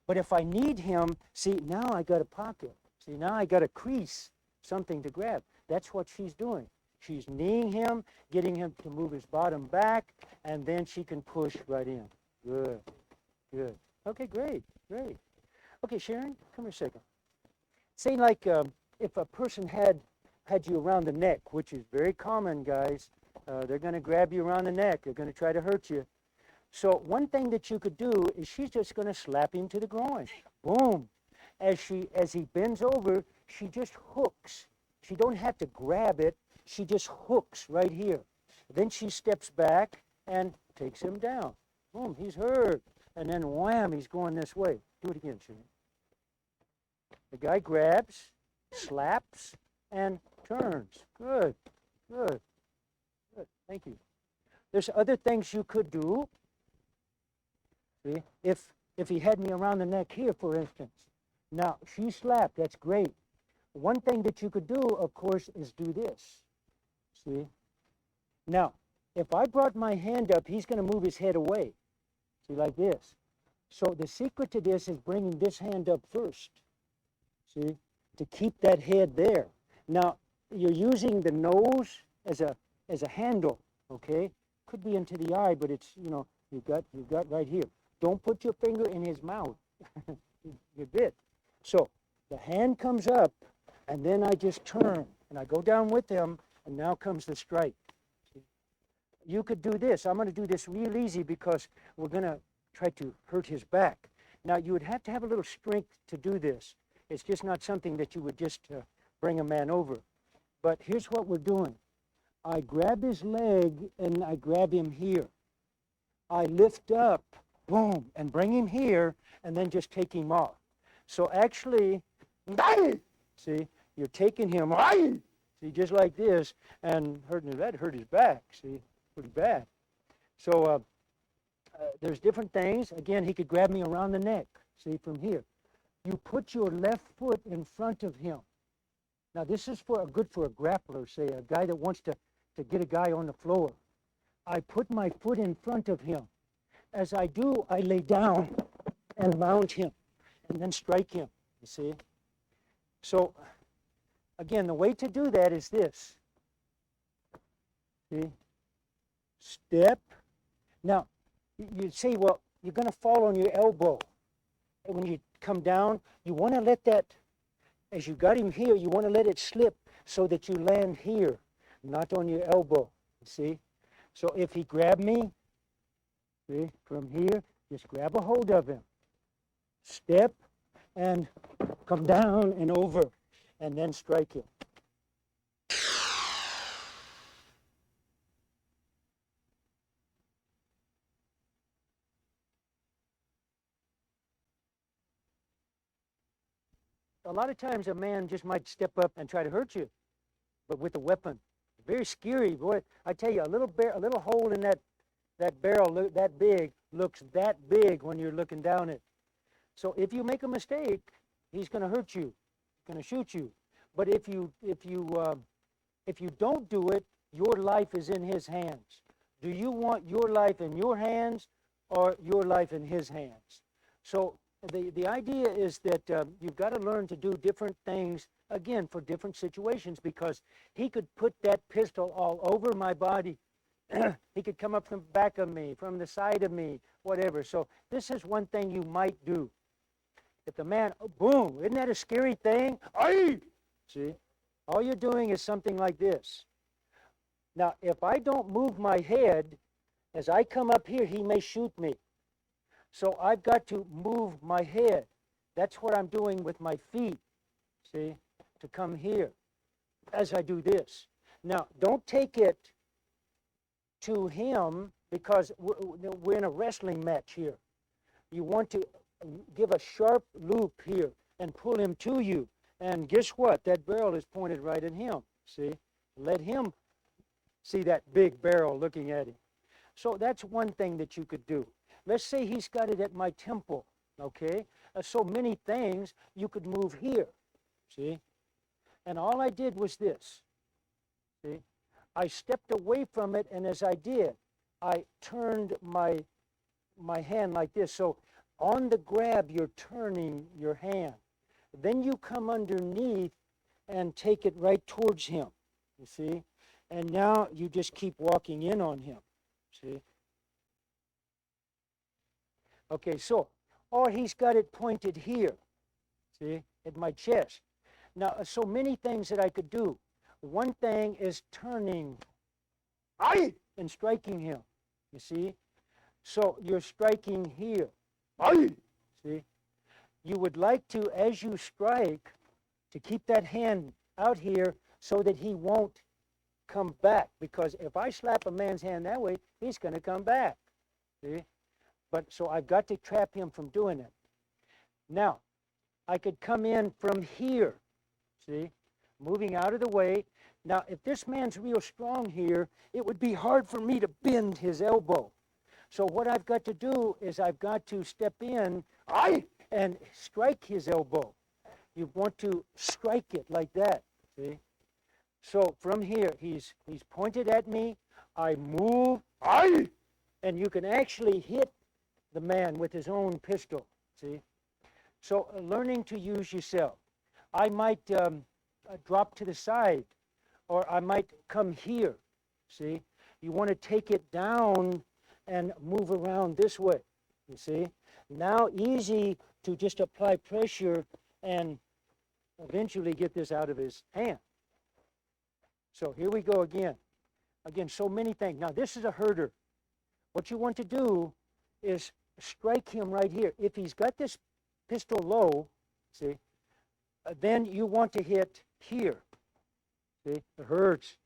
But if I kneed him, see, now I got a pocket. See, now I got a crease, something to grab. That's what she's doing. She's kneeing him, getting him to move his bottom back, and then she can push right in. Good, good. Okay, great, great. Okay, Sharon, come here a second. Say like if a person had you around the neck, which is very common, guys. They're going to grab you around the neck. They're going to try to hurt you. So one thing that you could do is she's just going to slap him to the groin. Boom. As he bends over, she just hooks. She don't have to grab it. She just hooks right here. Then she steps back and takes him down. Boom, he's hurt. And then wham, he's going this way. Do it again, Sharon. The guy grabs, slaps, and turns. Good, good, good. Thank you. There's other things you could do. See, if he had me around the neck here, for instance. Now, she slapped, that's great. One thing that you could do, of course, is do this. See? Now, if I brought my hand up, he's going to move his head away. See, like this. So the secret to this is bringing this hand up first. See? To keep that head there. Now, you're using the nose as a handle, okay? Could be into the eye, but it's, you know, you've got right here. Don't put your finger in his mouth. You're good. So the hand comes up, and then I just turn, and I go down with him, and now comes the strike. See? You could do this. I'm going to do this real easy because we're going to try to hurt his back. Now, you would have to have a little strength to do this. It's just not something that you would just bring a man over. But here's what we're doing. I grab his leg, and I grab him here. I lift up, boom, and bring him here, and then just take him off. So actually, see, you're taking him, see, just like this, and that hurt his back, see, pretty bad. So there's different things. Again, he could grab me around the neck, see, from here. You put your left foot in front of him. Now, this is good for a grappler, say, a guy that wants to get a guy on the floor. I put my foot in front of him. As I do, I lay down and mount him and then strike him, you see. So, again, the way to do that is this. See? Step. Now, you say, well, you're going to fall on your elbow. And when you come down, you want to let that, as you got him here, you want to let it slip so that you land here, not on your elbow, you see. So if he grabbed me, see, from here, just grab a hold of him. Step and come down and over, and then strike him. A lot of times a man just might step up and try to hurt you, but with a weapon. Very scary, boy. I tell you, a little hole in that barrel that big looks that big when you're looking down it. So if you make a mistake, he's going to hurt you, going to shoot you. But if you don't do it, your life is in his hands. Do you want your life in your hands or your life in his hands? So the idea is that you've got to learn to do different things, again, for different situations, because he could put that pistol all over my body. He could come up from the back of me, from the side of me, whatever. So this is one thing you might do. If the man, boom, isn't that a scary thing? Aye! See? All you're doing is something like this. Now, if I don't move my head, as I come up here, he may shoot me. So I've got to move my head. That's what I'm doing with my feet, see, to come here as I do this. Now, don't take it to him because we're in a wrestling match here. You want to give a sharp loop here and pull him to you. And guess what? That barrel is pointed right at him, see? Let him see that big barrel looking at him. So that's one thing that you could do. Let's say he's got it at my temple, okay? So many things you could move here, see? And all I did was this, see? I stepped away from it, and as I did, I turned my hand like this. So on the grab, you're turning your hand. Then you come underneath and take it right towards him, you see? And now you just keep walking in on him, see? Okay, so, or he's got it pointed here, see, at my chest. Now, so many things that I could do. One thing is turning and striking him, you see. So you're striking here, see. You would like to, as you strike, to keep that hand out here so that he won't come back. Because if I slap a man's hand that way, he's going to come back, see. But so I've got to trap him from doing it. Now, I could come in from here, see, moving out of the way. Now, if this man's real strong here, it would be hard for me to bend his elbow. So what I've got to do is I've got to step in and strike his elbow. You want to strike it like that, see? So from here, he's pointed at me. I move, and you can actually hit the man with his own pistol, see? So learning to use yourself. I might drop to the side, or I might come here, see? You want to take it down and move around this way, you see? Now easy to just apply pressure and eventually get this out of his hand. So here we go again. Again, so many things. Now this is a herder. What you want to do is strike him right here. If he's got this pistol low, see, then you want to hit here. See, it hurts.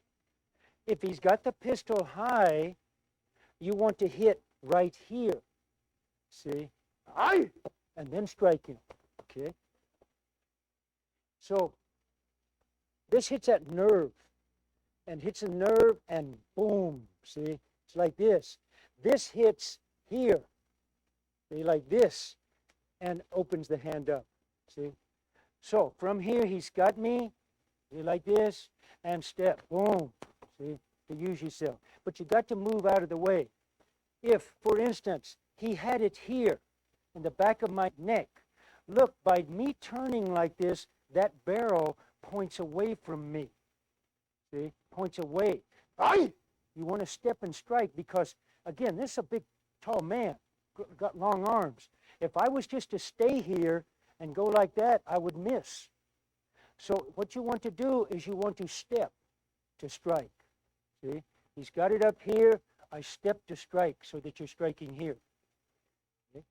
If he's got the pistol high, you want to hit right here. See, and then strike him. Okay. So this hits that nerve, and hits a nerve, and boom. See, it's like this. This hits here. See, like this, and opens the hand up. See, so from here he's got me. See, like this, and step. Boom. See, to use yourself. But you got to move out of the way. If, for instance, he had it here in the back of my neck, look, by me turning like this, that barrel points away from me. See, points away. You want to step and strike because, again, this is a big, tall man, got long arms. If I was just to stay here and go like that, I would miss. So what you want to do is you want to step to strike. See, he's got it up here. I step to strike so that you're striking here. Okay.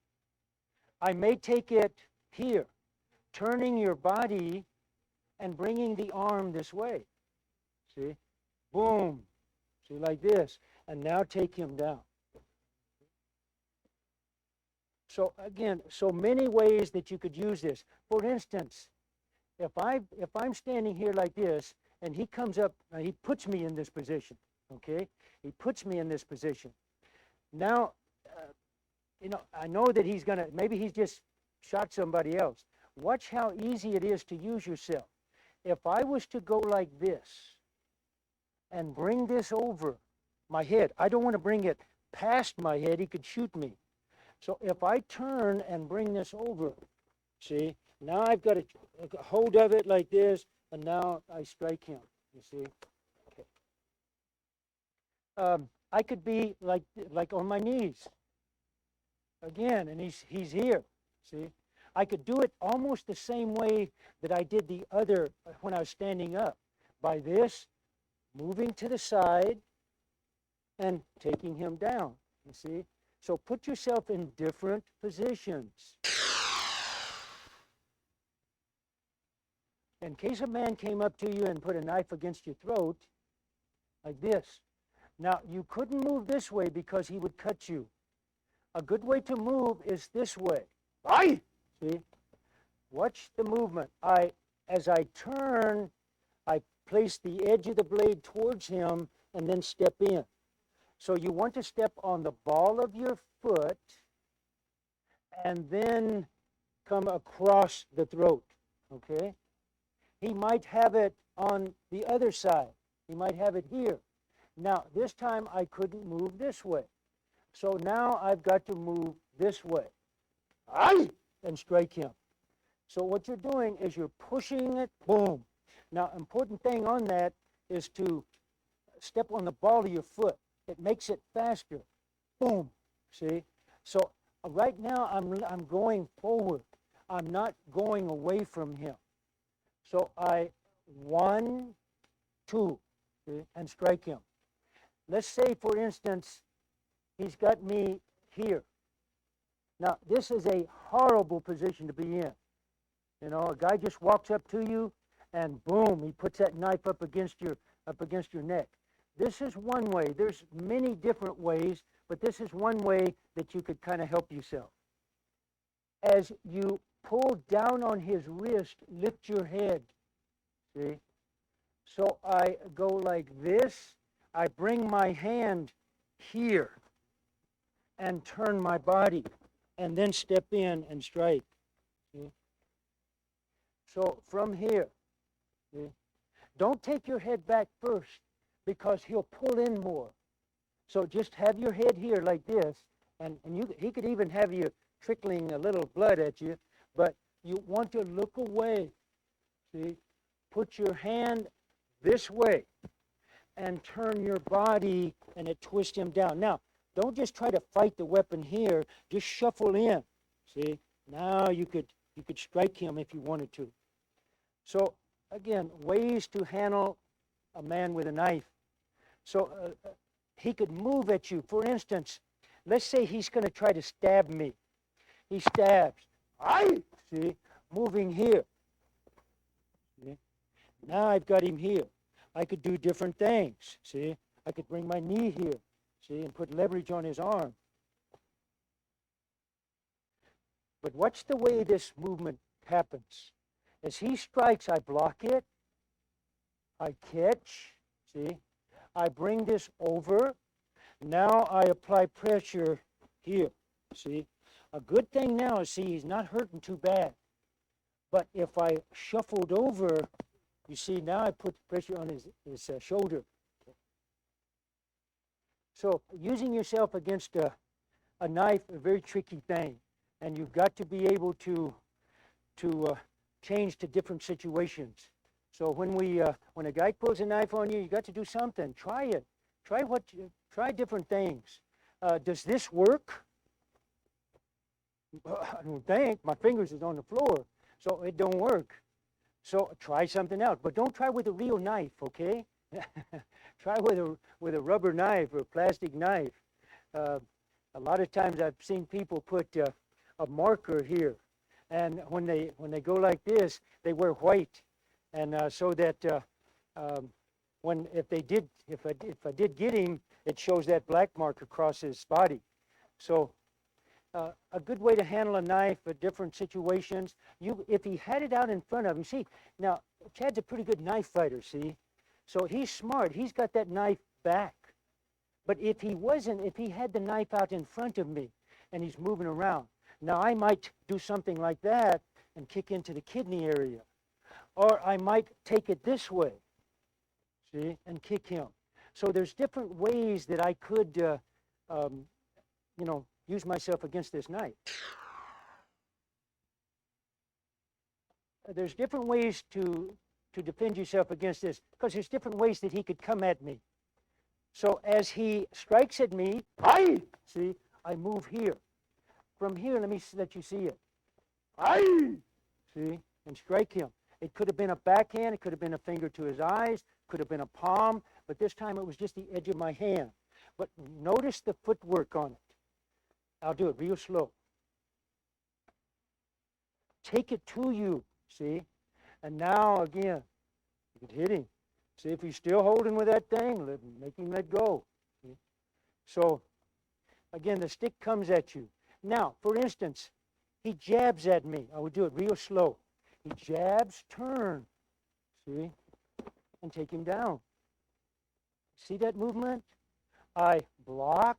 I may take it here, turning your body and bringing the arm this way. See, boom. See, like this. And now take him down. So again, so many ways that you could use this. For instance, if I'm standing here like this, and he comes up, he puts me in this position, okay? He puts me in this position. Now, I know that he's gonna, maybe he's just shot somebody else. Watch how easy it is to use yourself. If I was to go like this and bring this over my head, I don't want to bring it past my head, he could shoot me. So if I turn and bring this over, see, now I've got a hold of it like this, and now I strike him, you see. Okay. I could be like on my knees, again, and he's here, see. I could do it almost the same way that I did the other when I was standing up. By this, moving to the side, and taking him down, you see. So put yourself in different positions. In case a man came up to you and put a knife against your throat, like this. Now, you couldn't move this way because he would cut you. A good way to move is this way. See? Watch the movement. As I turn, I place the edge of the blade towards him and then step in. So you want to step on the ball of your foot and then come across the throat, okay? He might have it on the other side. He might have it here. Now, this time I couldn't move this way. So now I've got to move this way and strike him. So what you're doing is you're pushing it, boom. Now, important thing on that is to step on the ball of your foot. It makes it faster. Boom. See? So right now I'm going forward. I'm not going away from him. So I 1, 2, see, and strike him. Let's say, for instance, he's got me here. Now, this is a horrible position to be in. You know, a guy just walks up to you, and boom, he puts that knife up against your neck. This is one way. There's many different ways, but this is one way that you could kind of help yourself. As you pull down on his wrist, lift your head. See? So I go like this. I bring my hand here, and turn my body and then step in and strike. See? So from here, see? Don't take your head back first because he'll pull in more. So just have your head here like this, and he could even have you trickling a little blood at you, but you want to look away. See? Put your hand this way and turn your body and it twists him down. Now, don't just try to fight the weapon here. Just shuffle in. See? Now you could strike him if you wanted to. So, again, ways to handle a man with a knife. So, he could move at you. For instance, let's say he's going to try to stab me. He stabs. Aye! See? Moving here. See? Now I've got him here. I could do different things. See? I could bring my knee here. See? And put leverage on his arm. But watch the way this movement happens. As he strikes, I block it. I catch. See? I bring this over. Now I apply pressure here. See? A good thing now is, see, he's not hurting too bad. But if I shuffled over, you see, now I put pressure on his shoulder. So using yourself against a knife, a very tricky thing. And you've got to be able to change to different situations. So when a guy pulls a knife on you, you got to do something. Try it. Try different things. Does this work? I don't think. My fingers is on the floor, so it don't work. So try something else, but don't try with a real knife, okay? Try with a rubber knife or a plastic knife. A lot of times I've seen people put a marker here, and when they go like this, they wear white, and so that if I did get him, it shows that black mark across his body. So a good way to handle a knife at different situations. If he had it out in front of him, see, now Chad's a pretty good knife fighter, see, so he's smart. He's got that knife back. But if he had the knife out in front of me and he's moving around, now I might do something like that and kick into the kidney area, or I might take it this way, see, and kick him. So there's different ways that I could, use myself against this knife. There's different ways to defend yourself against this, because there's different ways that he could come at me. So as he strikes at me, I move here. From here, let you see it. See, and strike him. It could have been a backhand, it could have been a finger to his eyes, could have been a palm, but this time it was just the edge of my hand. But notice the footwork on it. I'll do it real slow. Take it to you, see? And now again, you could hit him. See, if he's still holding with that thing, make him let go. See? So, again, the stick comes at you. Now, for instance, he jabs at me. I would do it real slow. He jabs, turn, see? And take him down. See that movement? I block,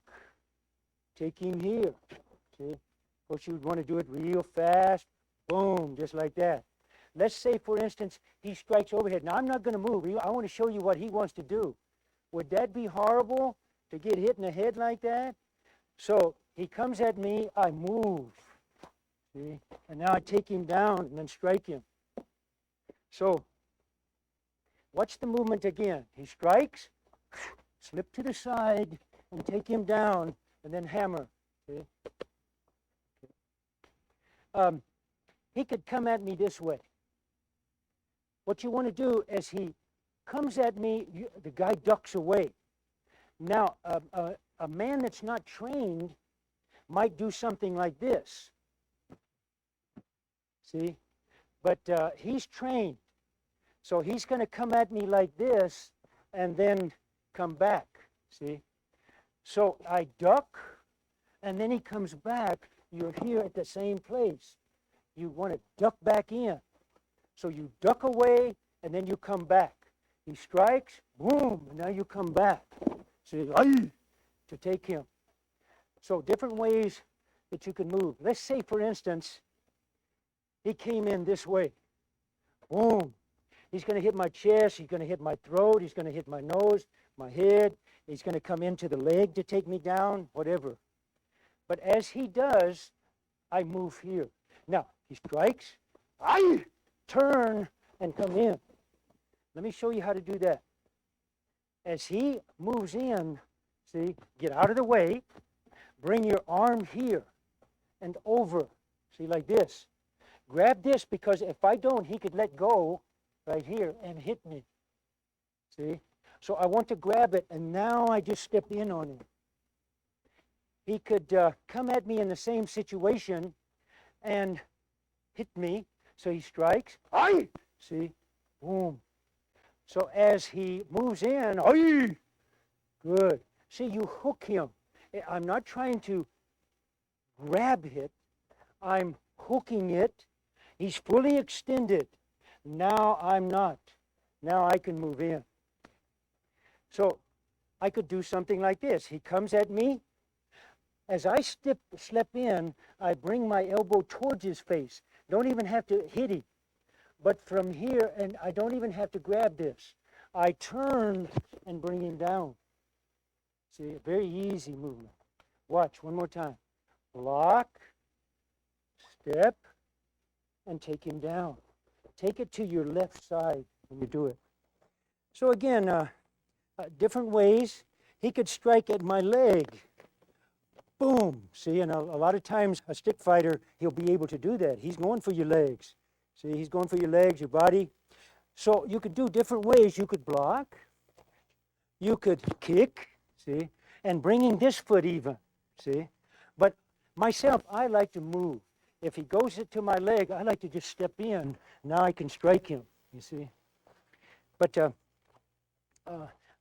take him here. See? Of course, you would want to do it real fast. Boom, just like that. Let's say, for instance, he strikes overhead. Now, I'm not going to move. I want to show you what he wants to do. Would that be horrible to get hit in the head like that? So he comes at me, I move. See? And now I take him down and then strike him. So watch the movement again. He strikes, slip to the side, and take him down, and then hammer. See? He could come at me this way. What you want to do is he comes at me, the guy ducks away. Now, a man that's not trained might do something like this. See? But he's trained. So he's going to come at me like this and then come back. See? So I duck, and then he comes back. You're here at the same place. You want to duck back in. So you duck away, and then you come back. He strikes, boom, and now you come back. See, to take him. So different ways that you can move. Let's say, for instance, he came in this way. Boom. He's going to hit my chest. He's going to hit my throat. He's going to hit my nose, my head. He's going to come into the leg to take me down, whatever. But as he does, I move here. Now, he strikes. I turn and come in. Let me show you how to do that. As he moves in, see, get out of the way. Bring your arm here and over. See, like this. Grab this, because if I don't, he could let go right here and hit me. See? So I want to grab it, and now I just step in on him. He could come at me in the same situation and hit me. So he strikes. Aye! See? Boom. So as he moves in, aye! Good. See, you hook him. I'm not trying to grab it. I'm hooking it. He's fully extended. Now I'm not. Now I can move in. So I could do something like this. He comes at me. As I step in, I bring my elbow towards his face. Don't even have to hit him. But from here, and I don't even have to grab this. I turn and bring him down. See, a very easy movement. Watch one more time. Block, step, and take him down. Take it to your left side when you do it. So again, different ways. He could strike at my leg. Boom. See, and a lot of times a stick fighter, he'll be able to do that. He's going for your legs. See, he's going for your legs, your body. So you could do different ways. You could block. You could kick, see, and bringing this foot even, see. But myself, I like to move. If he goes to my leg, I like to just step in. Now I can strike him, you see. But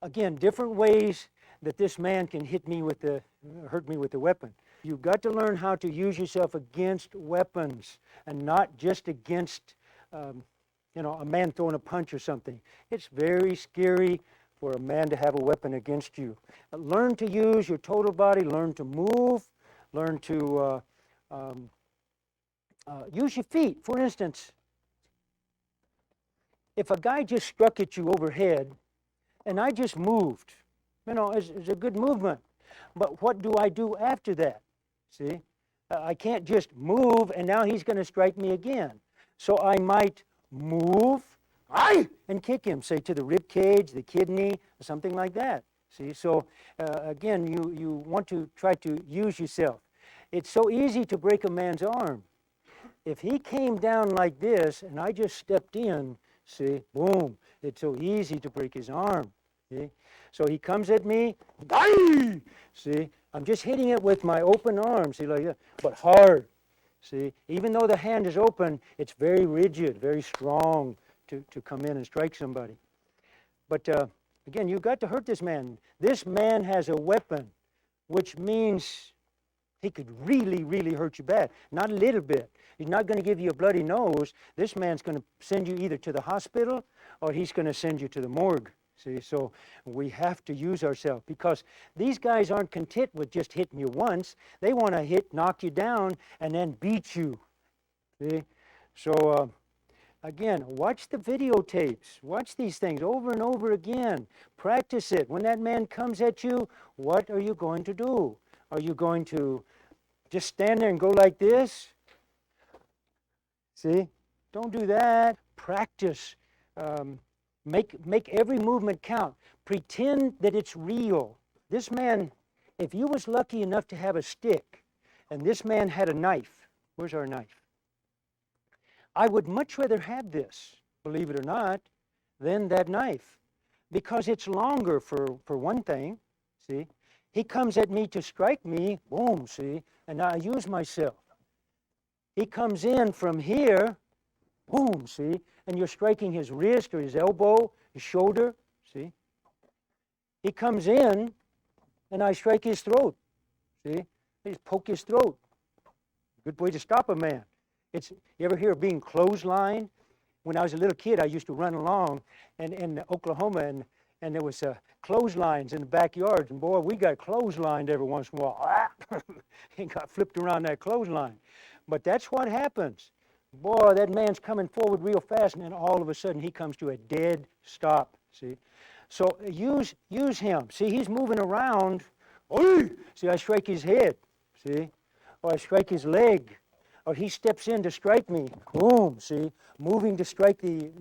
again, different ways that this man can hurt me with the weapon. You've got to learn how to use yourself against weapons and not just against, a man throwing a punch or something. It's very scary for a man to have a weapon against you. Learn to use your total body. Learn to move. Learn to use your feet. For instance, if a guy just struck at you overhead and I just moved, it's a good movement. But what do I do after that? See? I can't just move and now he's going to strike me again. So I might move, and kick him, say to the rib cage, the kidney, something like that. See? So again, you want to try to use yourself. It's so easy to break a man's arm. If he came down like this and I just stepped in, see, boom, it's so easy to break his arm. See? So he comes at me, see, I'm just hitting it with my open arm, see, like that, but hard. See, even though the hand is open, it's very rigid, very strong to come in and strike somebody. But again, you've got to hurt this man. This man has a weapon, which means he could really, really hurt you bad. Not a little bit. He's not going to give you a bloody nose. This man's going to send you either to the hospital or he's going to send you to the morgue. See, so we have to use ourselves because these guys aren't content with just hitting you once. They want to knock you down, and then beat you. See? So again, watch the videotapes. Watch these things over and over again. Practice it. When that man comes at you, what are you going to do? Are you going to just stand there and go like this? See? Don't do that. Practice. Make every movement count. Pretend that it's real. This man, if you was lucky enough to have a stick, and this man had a knife, where's our knife? I would much rather have this, believe it or not, than that knife, because it's longer for one thing, see? He comes at me to strike me, boom, see? And I use myself. He comes in from here, boom, see? And you're striking his wrist or his elbow, his shoulder, see? He comes in, and I strike his throat, see? I just poke his throat. Good way to stop a man. You ever hear of being clotheslined? When I was a little kid, I used to run along in Oklahoma, and there was clotheslines in the backyards, and boy, we got clotheslined every once in a while. He got flipped around that clothesline. But that's what happens. Boy, that man's coming forward real fast, and then all of a sudden he comes to a dead stop, see? So use him. See, he's moving around. Oy! See, I strike his head, see? Or I strike his leg. Or he steps in to strike me. Boom, see? Moving to strike the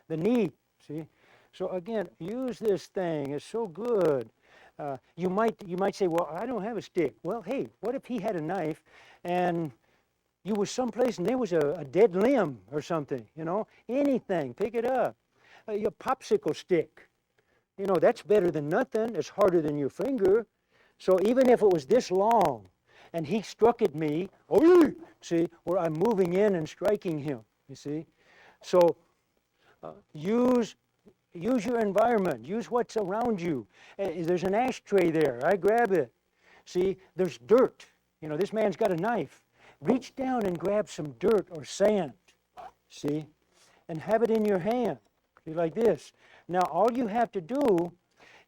knee, see? So again, use this thing. It's so good. You might say, well, I don't have a stick. Well, hey, what if he had a knife and you were someplace and there was a dead limb or something, you know? Anything, pick it up. Your popsicle stick. You know, that's better than nothing. It's harder than your finger. So even if it was this long and he struck at me, oh, see, where I'm moving in and striking him, you see? So use your environment. Use what's around you. There's an ashtray there. I grab it. See, there's dirt. You know, this man's got a knife. Reach down and grab some dirt or sand, see, and have it in your hand, see, like this. Now, all you have to do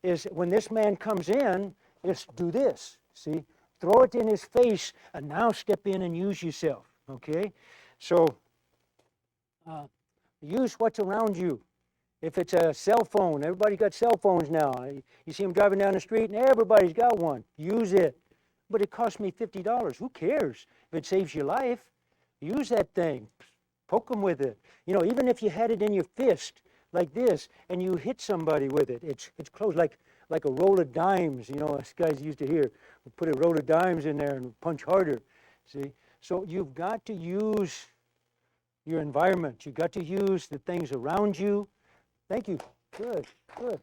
is when this man comes in, just do this, see, throw it in his face, and now step in and use yourself, okay? So, use what's around you. If it's a cell phone, everybody's got cell phones now. You see them driving down the street, and everybody's got one. Use it. But it cost me $50. Who cares? If it saves your life, use that thing. Poke them with it. You know, even if you had it in your fist like this and you hit somebody with it, it's close, like a roll of dimes. You know, us guys used to hear, put a roll of dimes in there and punch harder. See? So you've got to use your environment. You've got to use the things around you. Thank you. Good, good.